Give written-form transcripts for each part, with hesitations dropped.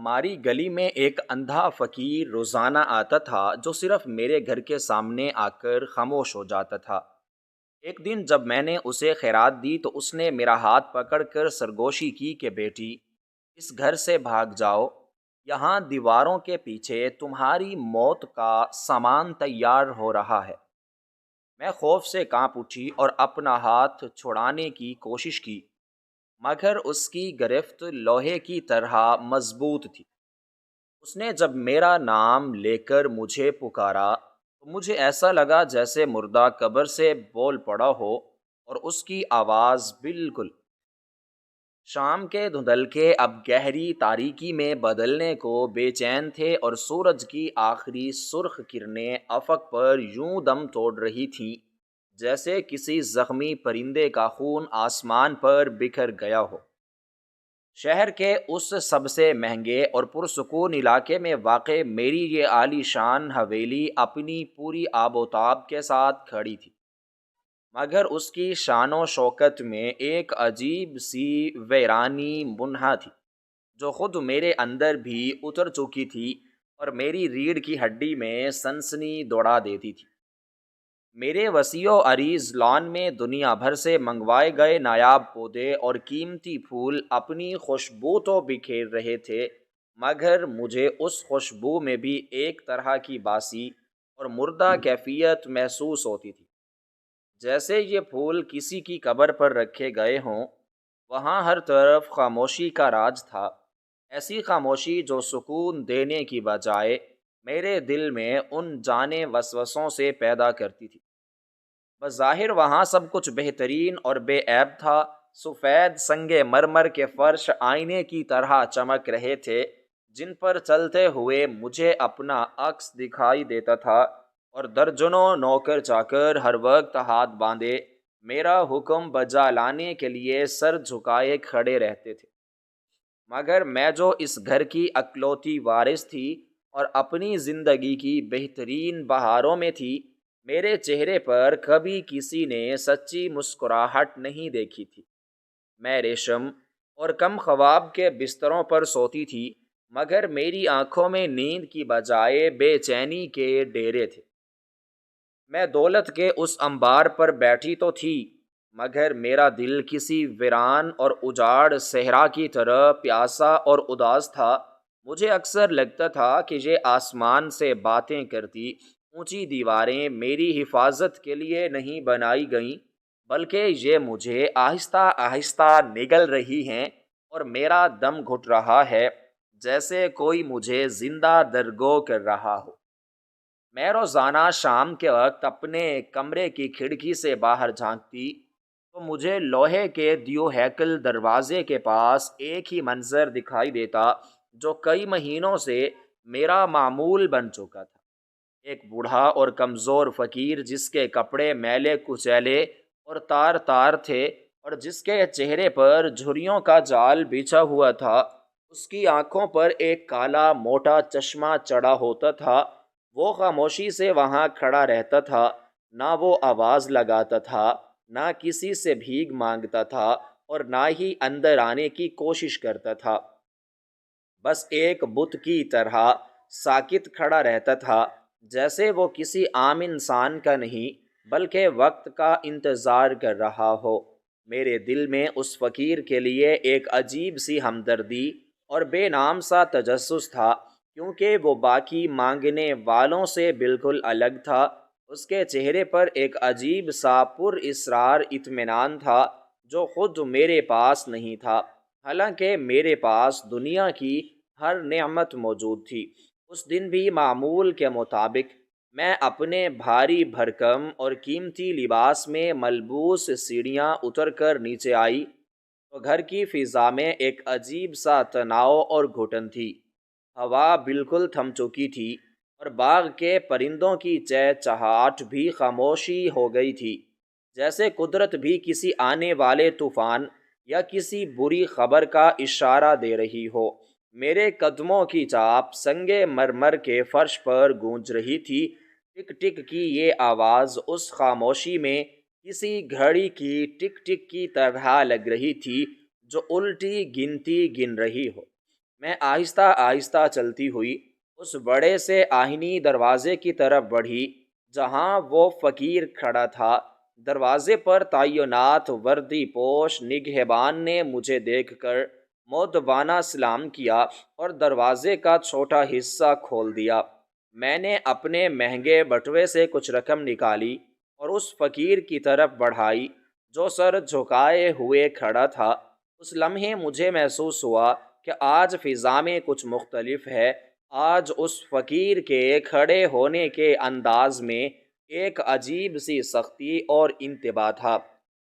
ہماری گلی میں ایک اندھا فقیر روزانہ آتا تھا جو صرف میرے گھر کے سامنے آ کر خاموش ہو جاتا تھا۔ ایک دن جب میں نے اسے خیرات دی تو اس نے میرا ہاتھ پکڑ کر سرگوشی کی کہ بیٹی، اس گھر سے بھاگ جاؤ، یہاں دیواروں کے پیچھے تمہاری موت کا سامان تیار ہو رہا ہے۔ میں خوف سے کانپ اٹھی اور اپنا ہاتھ چھڑانے کی کوشش کی، مگر اس کی گرفت لوہے کی طرح مضبوط تھی۔ اس نے جب میرا نام لے کر مجھے پکارا تو مجھے ایسا لگا جیسے مردہ قبر سے بول پڑا ہو، اور اس کی آواز بالکل شام کے دھندلکے اب گہری تاریکی میں بدلنے کو بے چین تھے، اور سورج کی آخری سرخ کرنیں افق پر یوں دم توڑ رہی تھیں جیسے کسی زخمی پرندے کا خون آسمان پر بکھر گیا ہو۔ شہر کے اس سب سے مہنگے اور پرسکون علاقے میں واقع میری یہ عالی شان حویلی اپنی پوری آب و تاب کے ساتھ کھڑی تھی، مگر اس کی شان و شوکت میں ایک عجیب سی ویرانی منہا تھی جو خود میرے اندر بھی اتر چکی تھی اور میری ریڑھ کی ہڈی میں سنسنی دوڑا دیتی تھی۔ میرے وسیع و عریض لان میں دنیا بھر سے منگوائے گئے نایاب پودے اور قیمتی پھول اپنی خوشبو تو بکھیر رہے تھے، مگر مجھے اس خوشبو میں بھی ایک طرح کی باسی اور مردہ کیفیت محسوس ہوتی تھی، جیسے یہ پھول کسی کی قبر پر رکھے گئے ہوں۔ وہاں ہر طرف خاموشی کا راج تھا، ایسی خاموشی جو سکون دینے کی بجائے میرے دل میں ان جانے وسوسوں سے پیدا کرتی تھی۔ بظاہر وہاں سب کچھ بہترین اور بے عیب تھا، سفید سنگ مرمر کے فرش آئینے کی طرح چمک رہے تھے جن پر چلتے ہوئے مجھے اپنا عکس دکھائی دیتا تھا، اور درجنوں نوکر چاکر ہر وقت ہاتھ باندھے میرا حکم بجا لانے کے لیے سر جھکائے کھڑے رہتے تھے۔ مگر میں جو اس گھر کی اکلوتی وارث تھی اور اپنی زندگی کی بہترین بہاروں میں تھی، میرے چہرے پر کبھی کسی نے سچی مسکراہٹ نہیں دیکھی تھی۔ میں ریشم اور کم خواب کے بستروں پر سوتی تھی، مگر میری آنکھوں میں نیند کی بجائے بے چینی کے ڈیرے تھے۔ میں دولت کے اس انبار پر بیٹھی تو تھی، مگر میرا دل کسی ویران اور اجاڑ صحرا کی طرح پیاسا اور اداس تھا۔ مجھے اکثر لگتا تھا کہ یہ آسمان سے باتیں کرتی اونچی دیواریں میری حفاظت کے لیے نہیں بنائی گئیں، بلکہ یہ مجھے آہستہ آہستہ نگل رہی ہیں اور میرا دم گھٹ رہا ہے، جیسے کوئی مجھے زندہ درگو کر رہا ہو۔ میں روزانہ شام کے وقت اپنے کمرے کی کھڑکی سے باہر جھانکتی تو مجھے لوہے کے دیو ہیکل دروازے کے پاس ایک ہی منظر دکھائی دیتا جو کئی مہینوں سے میرا معمول بن چکا تھا۔ ایک بوڑھا اور کمزور فقیر جس کے کپڑے میلے کچیلے اور تار تار تھے اور جس کے چہرے پر جھریوں کا جال بچھا ہوا تھا، اس کی آنکھوں پر ایک کالا موٹا چشمہ چڑھا ہوتا تھا۔ وہ خاموشی سے وہاں کھڑا رہتا تھا، نہ وہ آواز لگاتا تھا، نہ کسی سے بھیک مانگتا تھا، اور نہ ہی اندر آنے کی کوشش کرتا تھا۔ بس ایک بت کی طرح ساکت کھڑا رہتا تھا، جیسے وہ کسی عام انسان کا نہیں بلکہ وقت کا انتظار کر رہا ہو۔ میرے دل میں اس فقیر کے لیے ایک عجیب سی ہمدردی اور بے نام سا تجسس تھا، کیونکہ وہ باقی مانگنے والوں سے بالکل الگ تھا۔ اس کے چہرے پر ایک عجیب سا پر اسرار اطمینان تھا جو خود میرے پاس نہیں تھا، حالانکہ میرے پاس دنیا کی ہر نعمت موجود تھی۔ اس دن بھی معمول کے مطابق میں اپنے بھاری بھرکم اور قیمتی لباس میں ملبوس سیڑھیاں اتر کر نیچے آئی تو گھر کی فضا میں ایک عجیب سا تناؤ اور گھٹن تھی۔ ہوا بالکل تھم چکی تھی اور باغ کے پرندوں کی چہچہاہٹ بھی خاموشی ہو گئی تھی، جیسے قدرت بھی کسی آنے والے طوفان یا کسی بری خبر کا اشارہ دے رہی ہو۔ میرے قدموں کی چاپ سنگ مرمر کے فرش پر گونج رہی تھی، ٹک ٹک کی یہ آواز اس خاموشی میں کسی گھڑی کی ٹک ٹک کی طرح لگ رہی تھی جو الٹی گنتی گن رہی ہو۔ میں آہستہ آہستہ چلتی ہوئی اس بڑے سے آہنی دروازے کی طرف بڑھی جہاں وہ فقیر کھڑا تھا۔ دروازے پر تعینات وردی پوش نگہبان نے مجھے دیکھ کر مؤدبانہ سلام کیا اور دروازے کا چھوٹا حصہ کھول دیا۔ میں نے اپنے مہنگے بٹوے سے کچھ رقم نکالی اور اس فقیر کی طرف بڑھائی جو سر جھکائے ہوئے کھڑا تھا۔ اس لمحے مجھے محسوس ہوا کہ آج فضا میں کچھ مختلف ہے۔ آج اس فقیر کے کھڑے ہونے کے انداز میں ایک عجیب سی سختی اور انتباہ تھا۔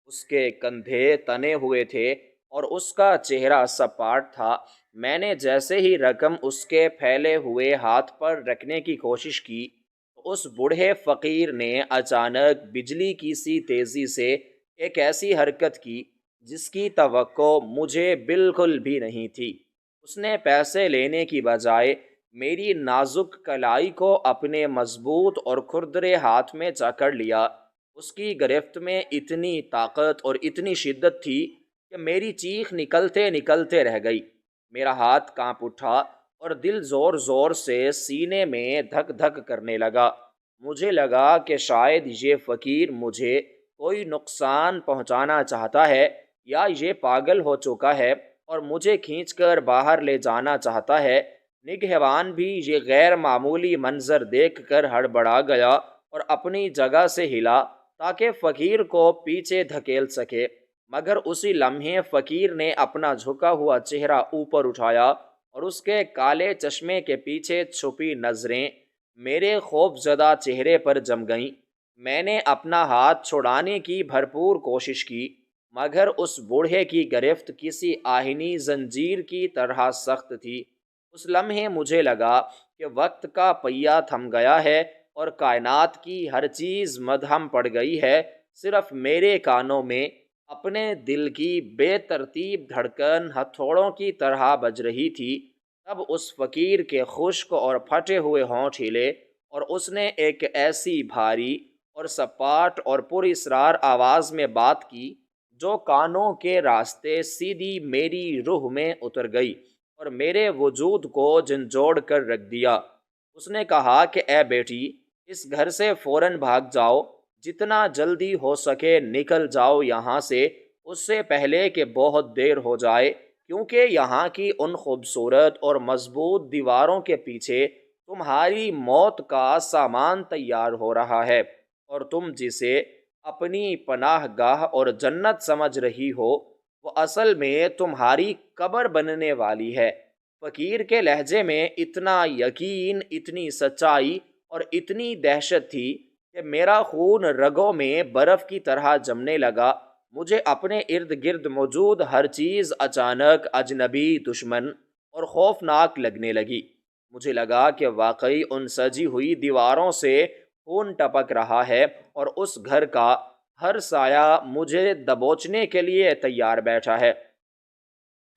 اس کے کندھے تنے ہوئے تھے اور اس کا چہرہ سپاٹ تھا۔ میں نے جیسے ہی رقم اس کے پھیلے ہوئے ہاتھ پر رکھنے کی کوشش کی تو اس بوڑھے فقیر نے اچانک بجلی کی سی تیزی سے ایک ایسی حرکت کی جس کی توقع مجھے بالکل بھی نہیں تھی۔ اس نے پیسے لینے کی بجائے میری نازک کلائی کو اپنے مضبوط اور کھردرے ہاتھ میں جکڑ لیا۔ اس کی گرفت میں اتنی طاقت اور اتنی شدت تھی کہ میری چیخ نکلتے نکلتے رہ گئی۔ میرا ہاتھ کانپ اٹھا اور دل زور زور سے سینے میں دھک دھک کرنے لگا۔ مجھے لگا کہ شاید یہ فقیر مجھے کوئی نقصان پہنچانا چاہتا ہے یا یہ پاگل ہو چکا ہے اور مجھے کھینچ کر باہر لے جانا چاہتا ہے۔ نگہبان بھی یہ غیر معمولی منظر دیکھ کر ہڑبڑا گیا اور اپنی جگہ سے ہلا تاکہ فقیر کو پیچھے دھکیل سکے، مگر اسی لمحے فقیر نے اپنا جھکا ہوا چہرہ اوپر اٹھایا اور اس کے کالے چشمے کے پیچھے چھپی نظریں میرے خوف زدہ چہرے پر جم گئیں۔ میں نے اپنا ہاتھ چھڑانے کی بھرپور کوشش کی، مگر اس بوڑھے کی گرفت کسی آہنی زنجیر کی طرح سخت تھی۔ اس لمحے مجھے لگا کہ وقت کا پہیہ تھم گیا ہے اور کائنات کی ہر چیز مدھم پڑ گئی ہے۔ صرف میرے کانوں میں اپنے دل کی بے ترتیب دھڑکن ہتھوڑوں کی طرح بج رہی تھی۔ تب اس فقیر کے خشک اور پھٹے ہوئے ہونٹ ہلے اور اس نے ایک ایسی بھاری اور سپاٹ اور پر اسرار آواز میں بات کی جو کانوں کے راستے سیدھی میری روح میں اتر گئی اور میرے وجود کو جھنجھوڑ کر رکھ دیا۔ اس نے کہا کہ اے بیٹی، اس گھر سے فوراً بھاگ جاؤ، جتنا جلدی ہو سکے نکل جاؤ یہاں سے، اس سے پہلے کہ بہت دیر ہو جائے، کیونکہ یہاں کی ان خوبصورت اور مضبوط دیواروں کے پیچھے تمہاری موت کا سامان تیار ہو رہا ہے، اور تم جسے اپنی پناہ گاہ اور جنت سمجھ رہی ہو وہ اصل میں تمہاری قبر بننے والی ہے۔ فقیر کے لہجے میں اتنا یقین، اتنی سچائی اور اتنی دہشت تھی کہ میرا خون رگوں میں برف کی طرح جمنے لگا۔ مجھے اپنے ارد گرد موجود ہر چیز اچانک اجنبی، دشمن اور خوفناک لگنے لگی۔ مجھے لگا کہ واقعی ان سجی ہوئی دیواروں سے خون ٹپک رہا ہے اور اس گھر کا ہر سایہ مجھے دبوچنے کے لیے تیار بیٹھا ہے۔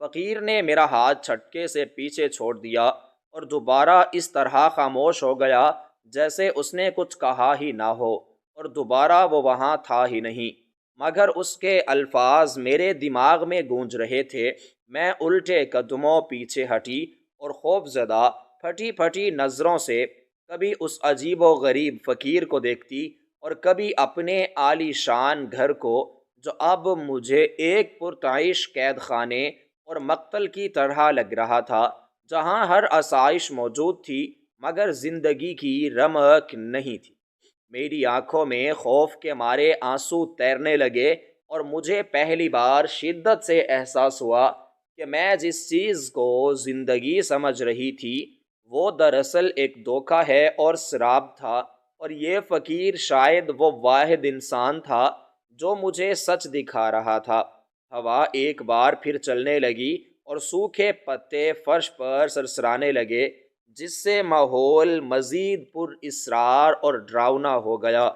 فقیر نے میرا ہاتھ جھٹکے سے پیچھے چھوڑ دیا اور دوبارہ اس طرح خاموش ہو گیا جیسے اس نے کچھ کہا ہی نہ ہو، اور دوبارہ وہ وہاں تھا ہی نہیں، مگر اس کے الفاظ میرے دماغ میں گونج رہے تھے۔ میں الٹے قدموں پیچھے ہٹی اور خوف زدہ پھٹی پھٹی نظروں سے کبھی اس عجیب و غریب فقیر کو دیکھتی اور کبھی اپنے عالی شان گھر کو جو اب مجھے ایک پرتعیش قید خانے اور مقتل کی طرح لگ رہا تھا، جہاں ہر آسائش موجود تھی مگر زندگی کی رمق نہیں تھی۔ میری آنکھوں میں خوف کے مارے آنسو تیرنے لگے اور مجھے پہلی بار شدت سے احساس ہوا کہ میں جس چیز کو زندگی سمجھ رہی تھی وہ دراصل ایک دھوکہ ہے اور سراب تھا، اور یہ فقیر شاید وہ واحد انسان تھا جو مجھے سچ دکھا رہا تھا۔ ہوا ایک بار پھر چلنے لگی اور سوکھے پتے فرش پر سرسرانے لگے، جس سے ماحول مزید پر اسرار اور ڈراؤنا ہو گیا۔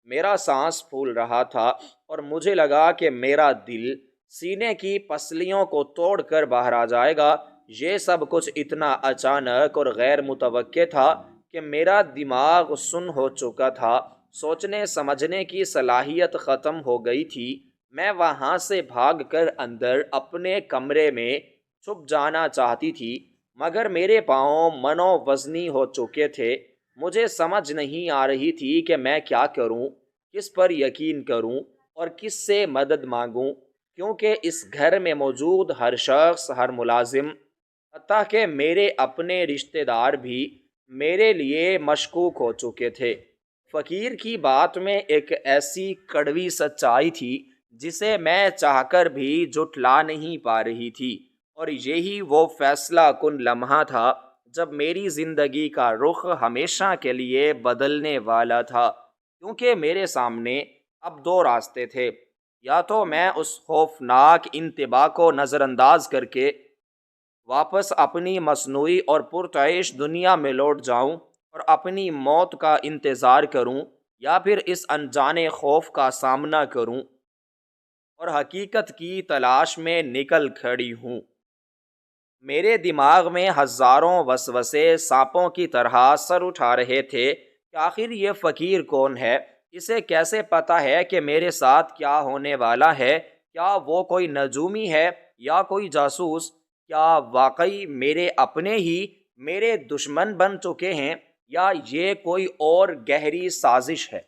میرا سانس پھول رہا تھا اور مجھے لگا کہ میرا دل سینے کی پسلیوں کو توڑ کر باہر آ جائے گا۔ یہ سب کچھ اتنا اچانک اور غیر متوقع تھا کہ میرا دماغ سن ہو چکا تھا، سوچنے سمجھنے کی صلاحیت ختم ہو گئی تھی۔ میں وہاں سے بھاگ کر اندر اپنے کمرے میں چھپ جانا چاہتی تھی، مگر میرے پاؤں منو وزنی ہو چکے تھے۔ مجھے سمجھ نہیں آ رہی تھی کہ میں کیا کروں، کس پر یقین کروں اور کس سے مدد مانگوں، کیونکہ اس گھر میں موجود ہر شخص، ہر ملازم، حتیٰ کہ میرے اپنے رشتہ دار بھی میرے لیے مشکوک ہو چکے تھے۔ فقیر کی بات میں ایک ایسی کڑوی سچائی تھی جسے میں چاہ کر بھی جھٹلا نہیں پا رہی تھی، اور یہی وہ فیصلہ کن لمحہ تھا جب میری زندگی کا رخ ہمیشہ کے لیے بدلنے والا تھا، کیونکہ میرے سامنے اب دو راستے تھے۔ یا تو میں اس خوفناک انتباہ کو نظر انداز کر کے واپس اپنی مصنوعی اور پرتعیش دنیا میں لوٹ جاؤں اور اپنی موت کا انتظار کروں، یا پھر اس انجانے خوف کا سامنا کروں اور حقیقت کی تلاش میں نکل کھڑی ہوں۔ میرے دماغ میں ہزاروں وسوسے سانپوں کی طرح سر اٹھا رہے تھے کہ آخر یہ فقیر کون ہے، اسے کیسے پتا ہے کہ میرے ساتھ کیا ہونے والا ہے، کیا وہ کوئی نجومی ہے یا کوئی جاسوس، کیا واقعی میرے اپنے ہی میرے دشمن بن چکے ہیں یا یہ کوئی اور گہری سازش ہے۔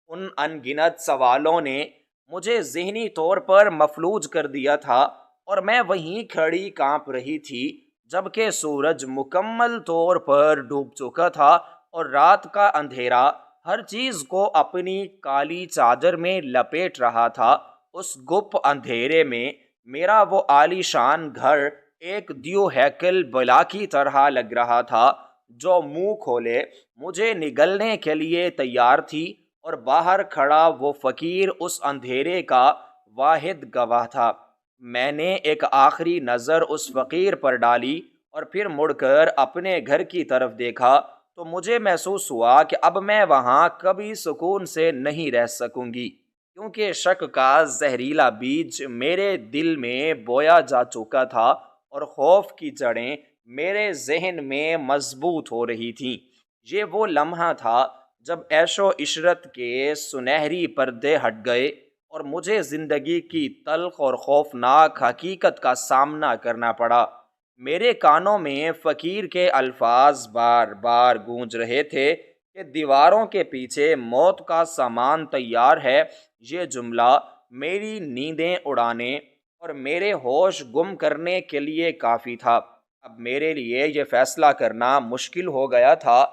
ان ان گنت سوالوں نے مجھے ذہنی طور پر مفلوج کر دیا تھا، اور میں وہیں کھڑی کانپ رہی تھی جبکہ سورج مکمل طور پر ڈوب چکا تھا اور رات کا اندھیرا ہر چیز کو اپنی کالی چادر میں لپیٹ رہا تھا۔ اس گپ اندھیرے میں میرا وہ عالی شان گھر ایک دیو ہیکل بلا کی طرح لگ رہا تھا جو منہ کھولے مجھے نگلنے کے لیے تیار تھی، اور باہر کھڑا وہ فقیر اس اندھیرے کا واحد گواہ تھا۔ میں نے ایک آخری نظر اس فقیر پر ڈالی اور پھر مڑ کر اپنے گھر کی طرف دیکھا تو مجھے محسوس ہوا کہ اب میں وہاں کبھی سکون سے نہیں رہ سکوں گی، کیونکہ شک کا زہریلا بیج میرے دل میں بویا جا چکا تھا اور خوف کی جڑیں میرے ذہن میں مضبوط ہو رہی تھیں۔ یہ وہ لمحہ تھا جب عیش و عشرت کے سنہری پردے ہٹ گئے اور مجھے زندگی کی تلخ اور خوفناک حقیقت کا سامنا کرنا پڑا۔ میرے کانوں میں فقیر کے الفاظ بار بار گونج رہے تھے کہ دیواروں کے پیچھے موت کا سامان تیار ہے۔ یہ جملہ میری نیندیں اڑانے اور میرے ہوش گم کرنے کے لیے کافی تھا۔ اب میرے لیے یہ فیصلہ کرنا مشکل ہو گیا تھا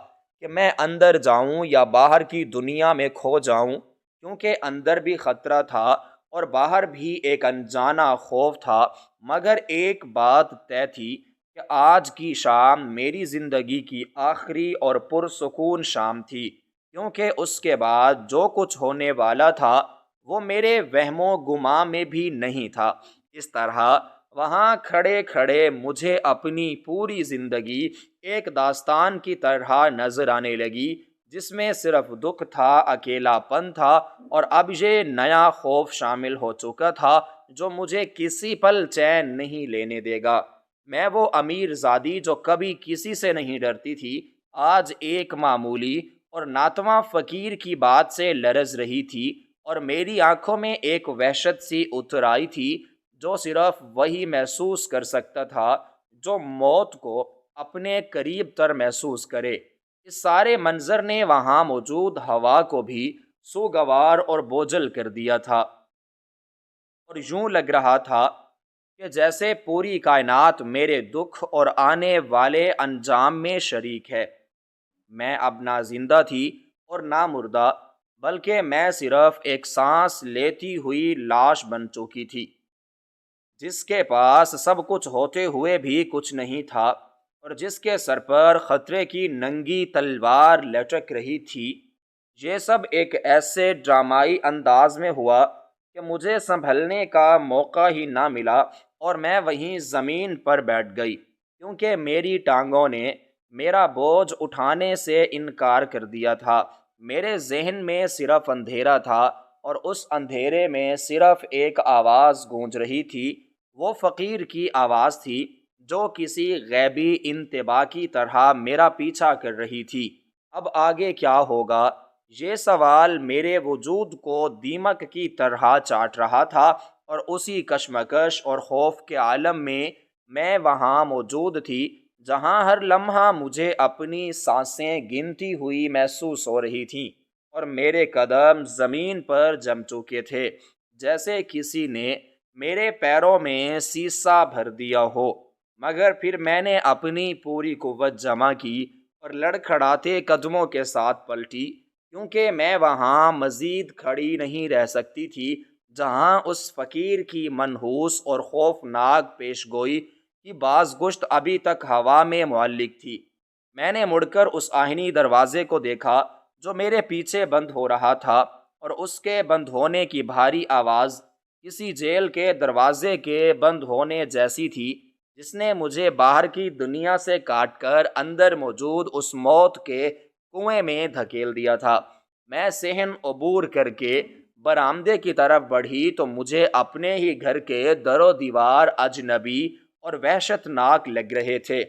کہ میں اندر جاؤں یا باہر کی دنیا میں کھو جاؤں، کیونکہ اندر بھی خطرہ تھا اور باہر بھی ایک انجانا خوف تھا۔ مگر ایک بات طے تھی کہ آج کی شام میری زندگی کی آخری اور پرسکون شام تھی، کیونکہ اس کے بعد جو کچھ ہونے والا تھا وہ میرے وہم و گماں میں بھی نہیں تھا۔ اس طرح وہاں کھڑے کھڑے مجھے اپنی پوری زندگی ایک داستان کی طرح نظر آنے لگی، جس میں صرف دکھ تھا، اکیلا پن تھا، اور اب یہ نیا خوف شامل ہو چکا تھا جو مجھے کسی پل چین نہیں لینے دے گا۔ میں وہ امیر زادی جو کبھی کسی سے نہیں ڈرتی تھی، آج ایک معمولی اور ناتواں فقیر کی بات سے لرز رہی تھی، اور میری آنکھوں میں ایک وحشت سی اتر آئی تھی جو صرف وہی محسوس کر سکتا تھا جو موت کو اپنے قریب تر محسوس کرے۔ اس سارے منظر نے وہاں موجود ہوا کو بھی سوگوار اور بوجھل کر دیا تھا، اور یوں لگ رہا تھا کہ جیسے پوری کائنات میرے دکھ اور آنے والے انجام میں شریک ہے۔ میں اب نہ زندہ تھی اور نہ مردہ، بلکہ میں صرف ایک سانس لیتی ہوئی لاش بن چکی تھی، جس کے پاس سب کچھ ہوتے ہوئے بھی کچھ نہیں تھا، اور جس کے سر پر خطرے کی ننگی تلوار لٹک رہی تھی۔ یہ سب ایک ایسے ڈرامائی انداز میں ہوا کہ مجھے سنبھلنے کا موقع ہی نہ ملا، اور میں وہیں زمین پر بیٹھ گئی، کیونکہ میری ٹانگوں نے میرا بوجھ اٹھانے سے انکار کر دیا تھا۔ میرے ذہن میں صرف اندھیرا تھا، اور اس اندھیرے میں صرف ایک آواز گونج رہی تھی۔ وہ فقیر کی آواز تھی جو کسی غیبی انتباہ کی طرح میرا پیچھا کر رہی تھی۔ اب آگے کیا ہوگا؟ یہ سوال میرے وجود کو دیمک کی طرح چاٹ رہا تھا، اور اسی کشمکش اور خوف کے عالم میں وہاں موجود تھی جہاں ہر لمحہ مجھے اپنی سانسیں گنتی ہوئی محسوس ہو رہی تھیں اور میرے قدم زمین پر جم چکے تھے، جیسے کسی نے میرے پیروں میں سیسا بھر دیا ہو۔ مگر پھر میں نے اپنی پوری قوت جمع کی اور لڑکھڑاتے قدموں کے ساتھ پلٹی، کیونکہ میں وہاں مزید کھڑی نہیں رہ سکتی تھی جہاں اس فقیر کی منحوس اور خوفناک پیش گوئی کی بعض گشت ابھی تک ہوا میں معلق تھی۔ میں نے مڑ کر اس آہنی دروازے کو دیکھا جو میرے پیچھے بند ہو رہا تھا، اور اس کے بند ہونے کی بھاری آواز کسی جیل کے دروازے کے بند ہونے جیسی تھی جس نے مجھے باہر کی دنیا سے کاٹ کر اندر موجود اس موت کے کنویں میں دھکیل دیا تھا۔ میں صحن عبور کر کے برآمدے کی طرف بڑھی تو مجھے اپنے ہی گھر کے در و دیوار اجنبی اور وحشت ناک لگ رہے تھے۔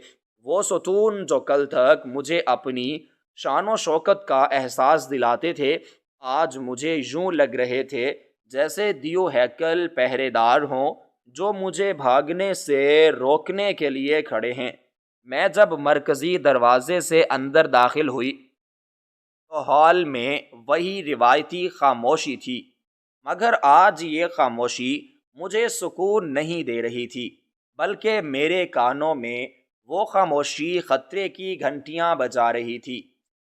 وہ ستون جو کل تک مجھے اپنی شان و شوکت کا احساس دلاتے تھے، آج مجھے یوں لگ رہے تھے جیسے دیو ہیکل پہرے دار ہوں جو مجھے بھاگنے سے روکنے کے لیے کھڑے ہیں۔ میں جب مرکزی دروازے سے اندر داخل ہوئی تو ہال میں وہی روایتی خاموشی تھی، مگر آج یہ خاموشی مجھے سکون نہیں دے رہی تھی، بلکہ میرے کانوں میں وہ خاموشی خطرے کی گھنٹیاں بجا رہی تھی۔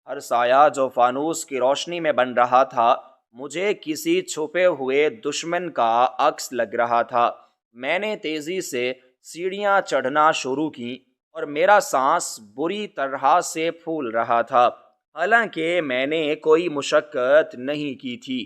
ہر سایہ جو فانوس کی روشنی میں بن رہا تھا مجھے کسی چھپے ہوئے دشمن کا عکس لگ رہا تھا۔ میں نے تیزی سے سیڑھیاں چڑھنا شروع کیں اور میرا سانس بری طرح سے پھول رہا تھا، حالانکہ میں نے کوئی مشقت نہیں کی تھی،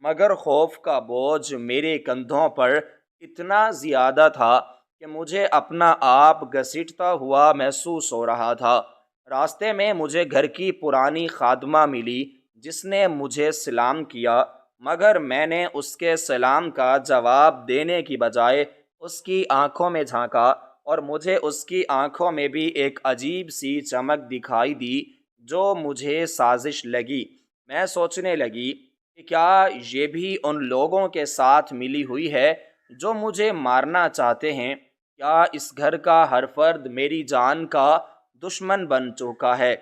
مگر خوف کا بوجھ میرے کندھوں پر اتنا زیادہ تھا کہ مجھے اپنا آپ گھسیٹتا ہوا محسوس ہو رہا تھا۔ راستے میں مجھے گھر کی پرانی خادمہ ملی جس نے مجھے سلام کیا، مگر میں نے اس کے سلام کا جواب دینے کی بجائے اس کی آنکھوں میں جھانکا، اور مجھے اس کی آنکھوں میں بھی ایک عجیب سی چمک دکھائی دی جو مجھے سازش لگی۔ میں سوچنے لگی کہ کیا یہ بھی ان لوگوں کے ساتھ ملی ہوئی ہے جو مجھے مارنا چاہتے ہیں؟ کیا اس گھر کا ہر فرد میری جان کا دشمن بن چکا ہے؟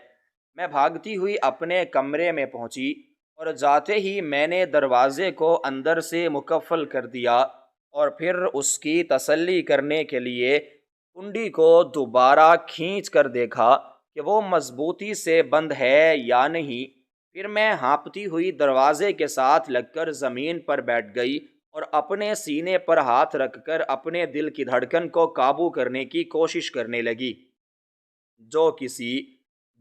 میں بھاگتی ہوئی اپنے کمرے میں پہنچی اور جاتے ہی میں نے دروازے کو اندر سے مقفل کر دیا، اور پھر اس کی تسلی کرنے کے لیے کنڈی کو دوبارہ کھینچ کر دیکھا کہ وہ مضبوطی سے بند ہے یا نہیں۔ پھر میں ہانپتی ہوئی دروازے کے ساتھ لگ کر زمین پر بیٹھ گئی اور اپنے سینے پر ہاتھ رکھ کر اپنے دل کی دھڑکن کو قابو کرنے کی کوشش کرنے لگی جو کسی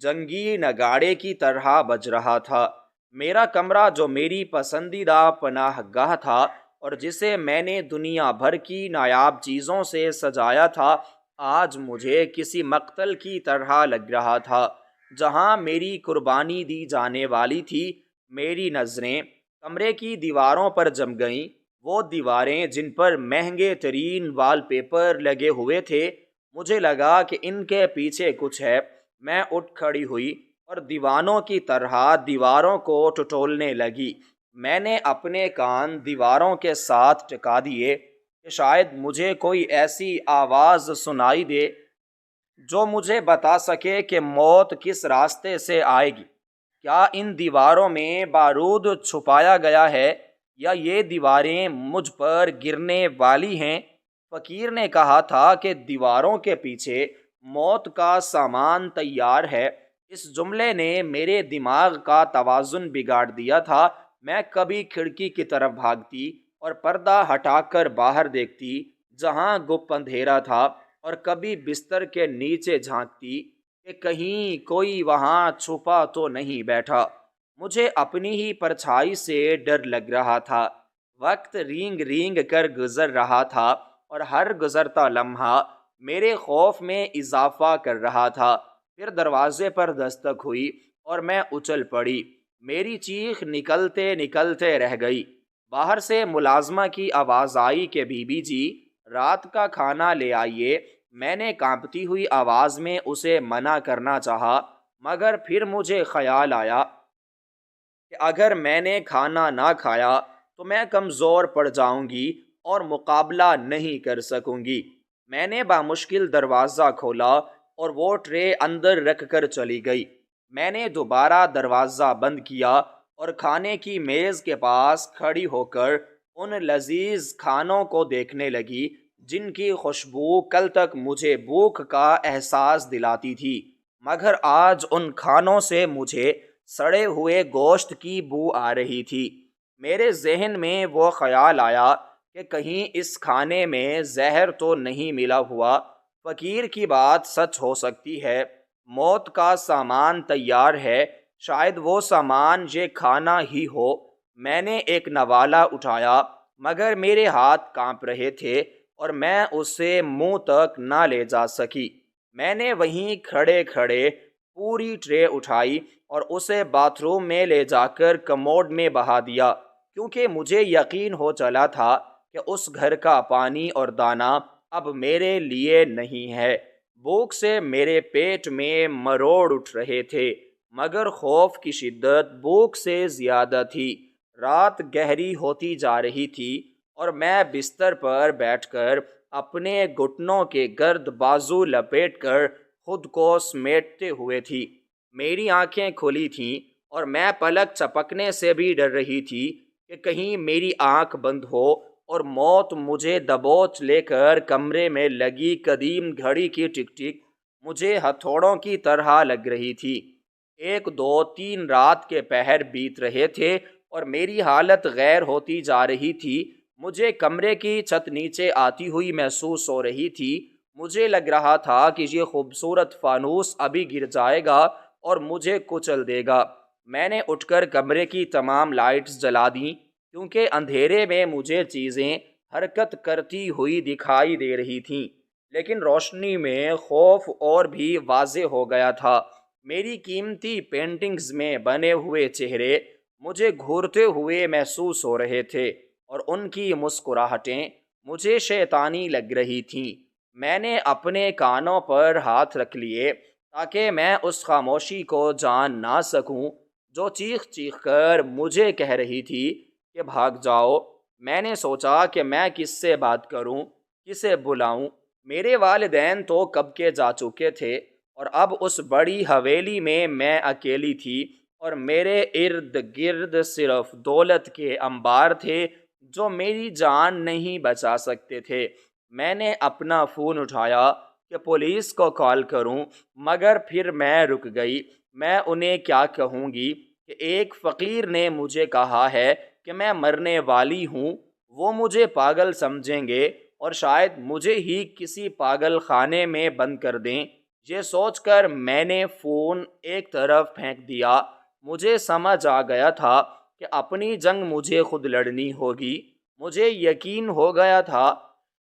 جنگی نگاڑے کی طرح بج رہا تھا۔ میرا کمرہ جو میری پسندیدہ پناہ گاہ تھا اور جسے میں نے دنیا بھر کی نایاب چیزوں سے سجایا تھا، آج مجھے کسی مقتل کی طرح لگ رہا تھا جہاں میری قربانی دی جانے والی تھی۔ میری نظریں کمرے کی دیواروں پر جم گئیں، وہ دیواریں جن پر مہنگے ترین وال پیپر لگے ہوئے تھے۔ مجھے لگا کہ ان کے پیچھے کچھ ہے۔ میں اٹھ کھڑی ہوئی اور دیوانوں کی طرح دیواروں کو ٹٹولنے لگی۔ میں نے اپنے کان دیواروں کے ساتھ ٹکا دیے کہ شاید مجھے کوئی ایسی آواز سنائی دے جو مجھے بتا سکے کہ موت کس راستے سے آئے گی۔ کیا ان دیواروں میں بارود چھپایا گیا ہے یا یہ دیواریں مجھ پر گرنے والی ہیں؟ فقیر نے کہا تھا کہ دیواروں کے پیچھے موت کا سامان تیار ہے۔ اس جملے نے میرے دماغ کا توازن بگاڑ دیا تھا۔ میں کبھی کھڑکی کی طرف بھاگتی اور پردہ ہٹا کر باہر دیکھتی جہاں گپ اندھیرا تھا، اور کبھی بستر کے نیچے جھانکتی کہ کہیں کوئی وہاں چھپا تو نہیں بیٹھا۔ مجھے اپنی ہی پرچھائی سے ڈر لگ رہا تھا۔ وقت رینگ رینگ کر گزر رہا تھا اور ہر گزرتا لمحہ میرے خوف میں اضافہ کر رہا تھا۔ پھر دروازے پر دستک ہوئی اور میں اچھل پڑی۔ میری چیخ نکلتے نکلتے رہ گئی۔ باہر سے ملازمہ کی آواز آئی کہ بی بی جی، رات کا کھانا لے آئیے۔ میں نے کانپتی ہوئی آواز میں اسے منع کرنا چاہا، مگر پھر مجھے خیال آیا کہ اگر میں نے کھانا نہ کھایا تو میں کمزور پڑ جاؤں گی اور مقابلہ نہیں کر سکوں گی۔ میں نے بامشکل دروازہ کھولا اور وہ ٹرے اندر رکھ کر چلی گئی۔ میں نے دوبارہ دروازہ بند کیا اور کھانے کی میز کے پاس کھڑی ہو کر ان لذیذ کھانوں کو دیکھنے لگی جن کی خوشبو کل تک مجھے بھوک کا احساس دلاتی تھی، مگر آج ان کھانوں سے مجھے سڑے ہوئے گوشت کی بو آ رہی تھی۔ میرے ذہن میں وہ خیال آیا کہ کہیں اس کھانے میں زہر تو نہیں ملا ہوا۔ فقیر کی بات سچ ہو سکتی ہے، موت کا سامان تیار ہے، شاید وہ سامان یہ کھانا ہی ہو۔ میں نے ایک نوالہ اٹھایا مگر میرے ہاتھ کانپ رہے تھے اور میں اسے منہ تک نہ لے جا سکی۔ میں نے وہیں کھڑے کھڑے پوری ٹرے اٹھائی اور اسے باتھ روم میں لے جا کر کموڈ میں بہا دیا، کیونکہ مجھے یقین ہو چلا تھا کہ اس گھر کا پانی اور دانہ اب میرے لیے نہیں ہے۔ بھوک سے میرے پیٹ میں مروڑ اٹھ رہے تھے، مگر خوف کی شدت بھوک سے زیادہ تھی۔ رات گہری ہوتی جا رہی تھی اور میں بستر پر بیٹھ کر اپنے گھٹنوں کے گرد بازو لپیٹ کر خود کو سمیٹتے ہوئے تھی۔ میری آنکھیں کھلی تھیں اور میں پلک چپکنے سے بھی ڈر رہی تھی کہ کہیں میری آنکھ بند ہو اور موت مجھے دبوچ لے کر کمرے میں لگی قدیم گھڑی کی ٹک ٹک مجھے ہتھوڑوں کی طرح لگ رہی تھی۔ 1 2 3 رات کے پہر بیت رہے تھے اور میری حالت غیر ہوتی جا رہی تھی۔ مجھے کمرے کی چھت نیچے آتی ہوئی محسوس ہو رہی تھی۔ مجھے لگ رہا تھا کہ یہ خوبصورت فانوس ابھی گر جائے گا اور مجھے کچل دے گا۔ میں نے اٹھ کر کمرے کی تمام لائٹس جلا دیں، کیونکہ اندھیرے میں مجھے چیزیں حرکت کرتی ہوئی دکھائی دے رہی تھیں، لیکن روشنی میں خوف اور بھی واضح ہو گیا تھا۔ میری قیمتی پینٹنگز میں بنے ہوئے چہرے مجھے گھورتے ہوئے محسوس ہو رہے تھے اور ان کی مسکراہٹیں مجھے شیطانی لگ رہی تھیں۔ میں نے اپنے کانوں پر ہاتھ رکھ لیے تاکہ میں اس خاموشی کو جان نہ سکوں جو چیخ چیخ کر مجھے کہہ رہی تھی کہ بھاگ جاؤ۔ میں نے سوچا کہ میں کس سے بات کروں، کسے بلاؤں۔ میرے والدین تو کب کے جا چکے تھے اور اب اس بڑی حویلی میں اکیلی تھی اور میرے ارد گرد صرف دولت کے انبار تھے جو میری جان نہیں بچا سکتے تھے۔ میں نے اپنا فون اٹھایا کہ پولیس کو کال کروں، مگر پھر میں رک گئی۔ میں انہیں کیا کہوں گی کہ ایک فقیر نے مجھے کہا ہے کہ میں مرنے والی ہوں؟ وہ مجھے پاگل سمجھیں گے اور شاید مجھے ہی کسی پاگل خانے میں بند کر دیں۔ یہ سوچ کر میں نے فون ایک طرف پھینک دیا۔ مجھے سمجھ آ گیا تھا کہ اپنی جنگ مجھے خود لڑنی ہوگی۔ مجھے یقین ہو گیا تھا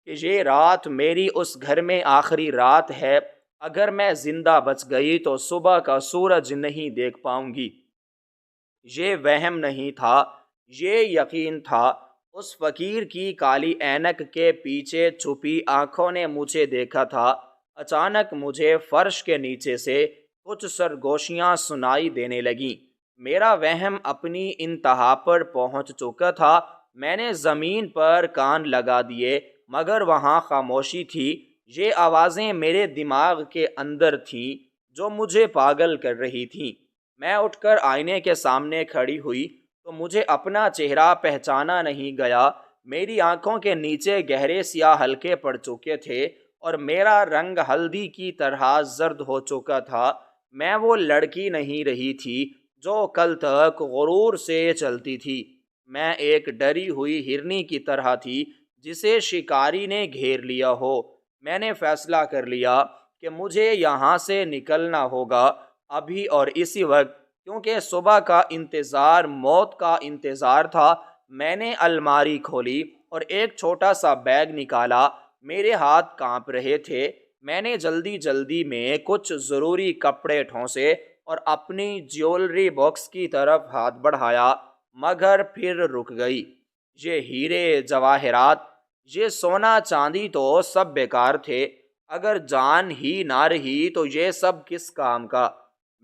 کہ یہ رات میری اس گھر میں آخری رات ہے۔ اگر میں زندہ بچ گئی تو صبح کا سورج نہیں دیکھ پاؤں گی۔ یہ وہم نہیں تھا، یہ یقین تھا۔ اس فقیر کی کالی اینک کے پیچھے چھپی آنکھوں نے مجھے دیکھا تھا۔ اچانک مجھے فرش کے نیچے سے کچھ سرگوشیاں سنائی دینے لگیں۔ میرا وہم اپنی انتہا پر پہنچ چکا تھا۔ میں نے زمین پر کان لگا دیے، مگر وہاں خاموشی تھی۔ یہ آوازیں میرے دماغ کے اندر تھیں جو مجھے پاگل کر رہی تھیں۔ میں اٹھ کر آئینے کے سامنے کھڑی ہوئی تو مجھے اپنا چہرہ پہچانا نہیں گیا۔ میری آنکھوں کے نیچے گہرے سیاہ حلقے پڑ چکے تھے اور میرا رنگ ہلدی کی طرح زرد ہو چکا تھا۔ میں وہ لڑکی نہیں رہی تھی جو کل تک غرور سے چلتی تھی۔ میں ایک ڈری ہوئی ہرنی کی طرح تھی جسے شکاری نے گھیر لیا ہو۔ میں نے فیصلہ کر لیا کہ مجھے یہاں سے نکلنا ہوگا ابھی اور اسی وقت، کیونکہ صبح کا انتظار موت کا انتظار تھا۔ میں نے الماری کھولی اور ایک چھوٹا سا بیگ نکالا۔ میرے ہاتھ کانپ رہے تھے۔ میں نے جلدی جلدی میں کچھ ضروری کپڑے ٹھونسے اور اپنی جیولری باکس کی طرف ہاتھ بڑھایا، مگر پھر رک گئی۔ یہ ہیرے جواہرات، یہ سونا چاندی تو سب بیکار تھے۔ اگر جان ہی نہ رہی تو یہ سب کس کام کا؟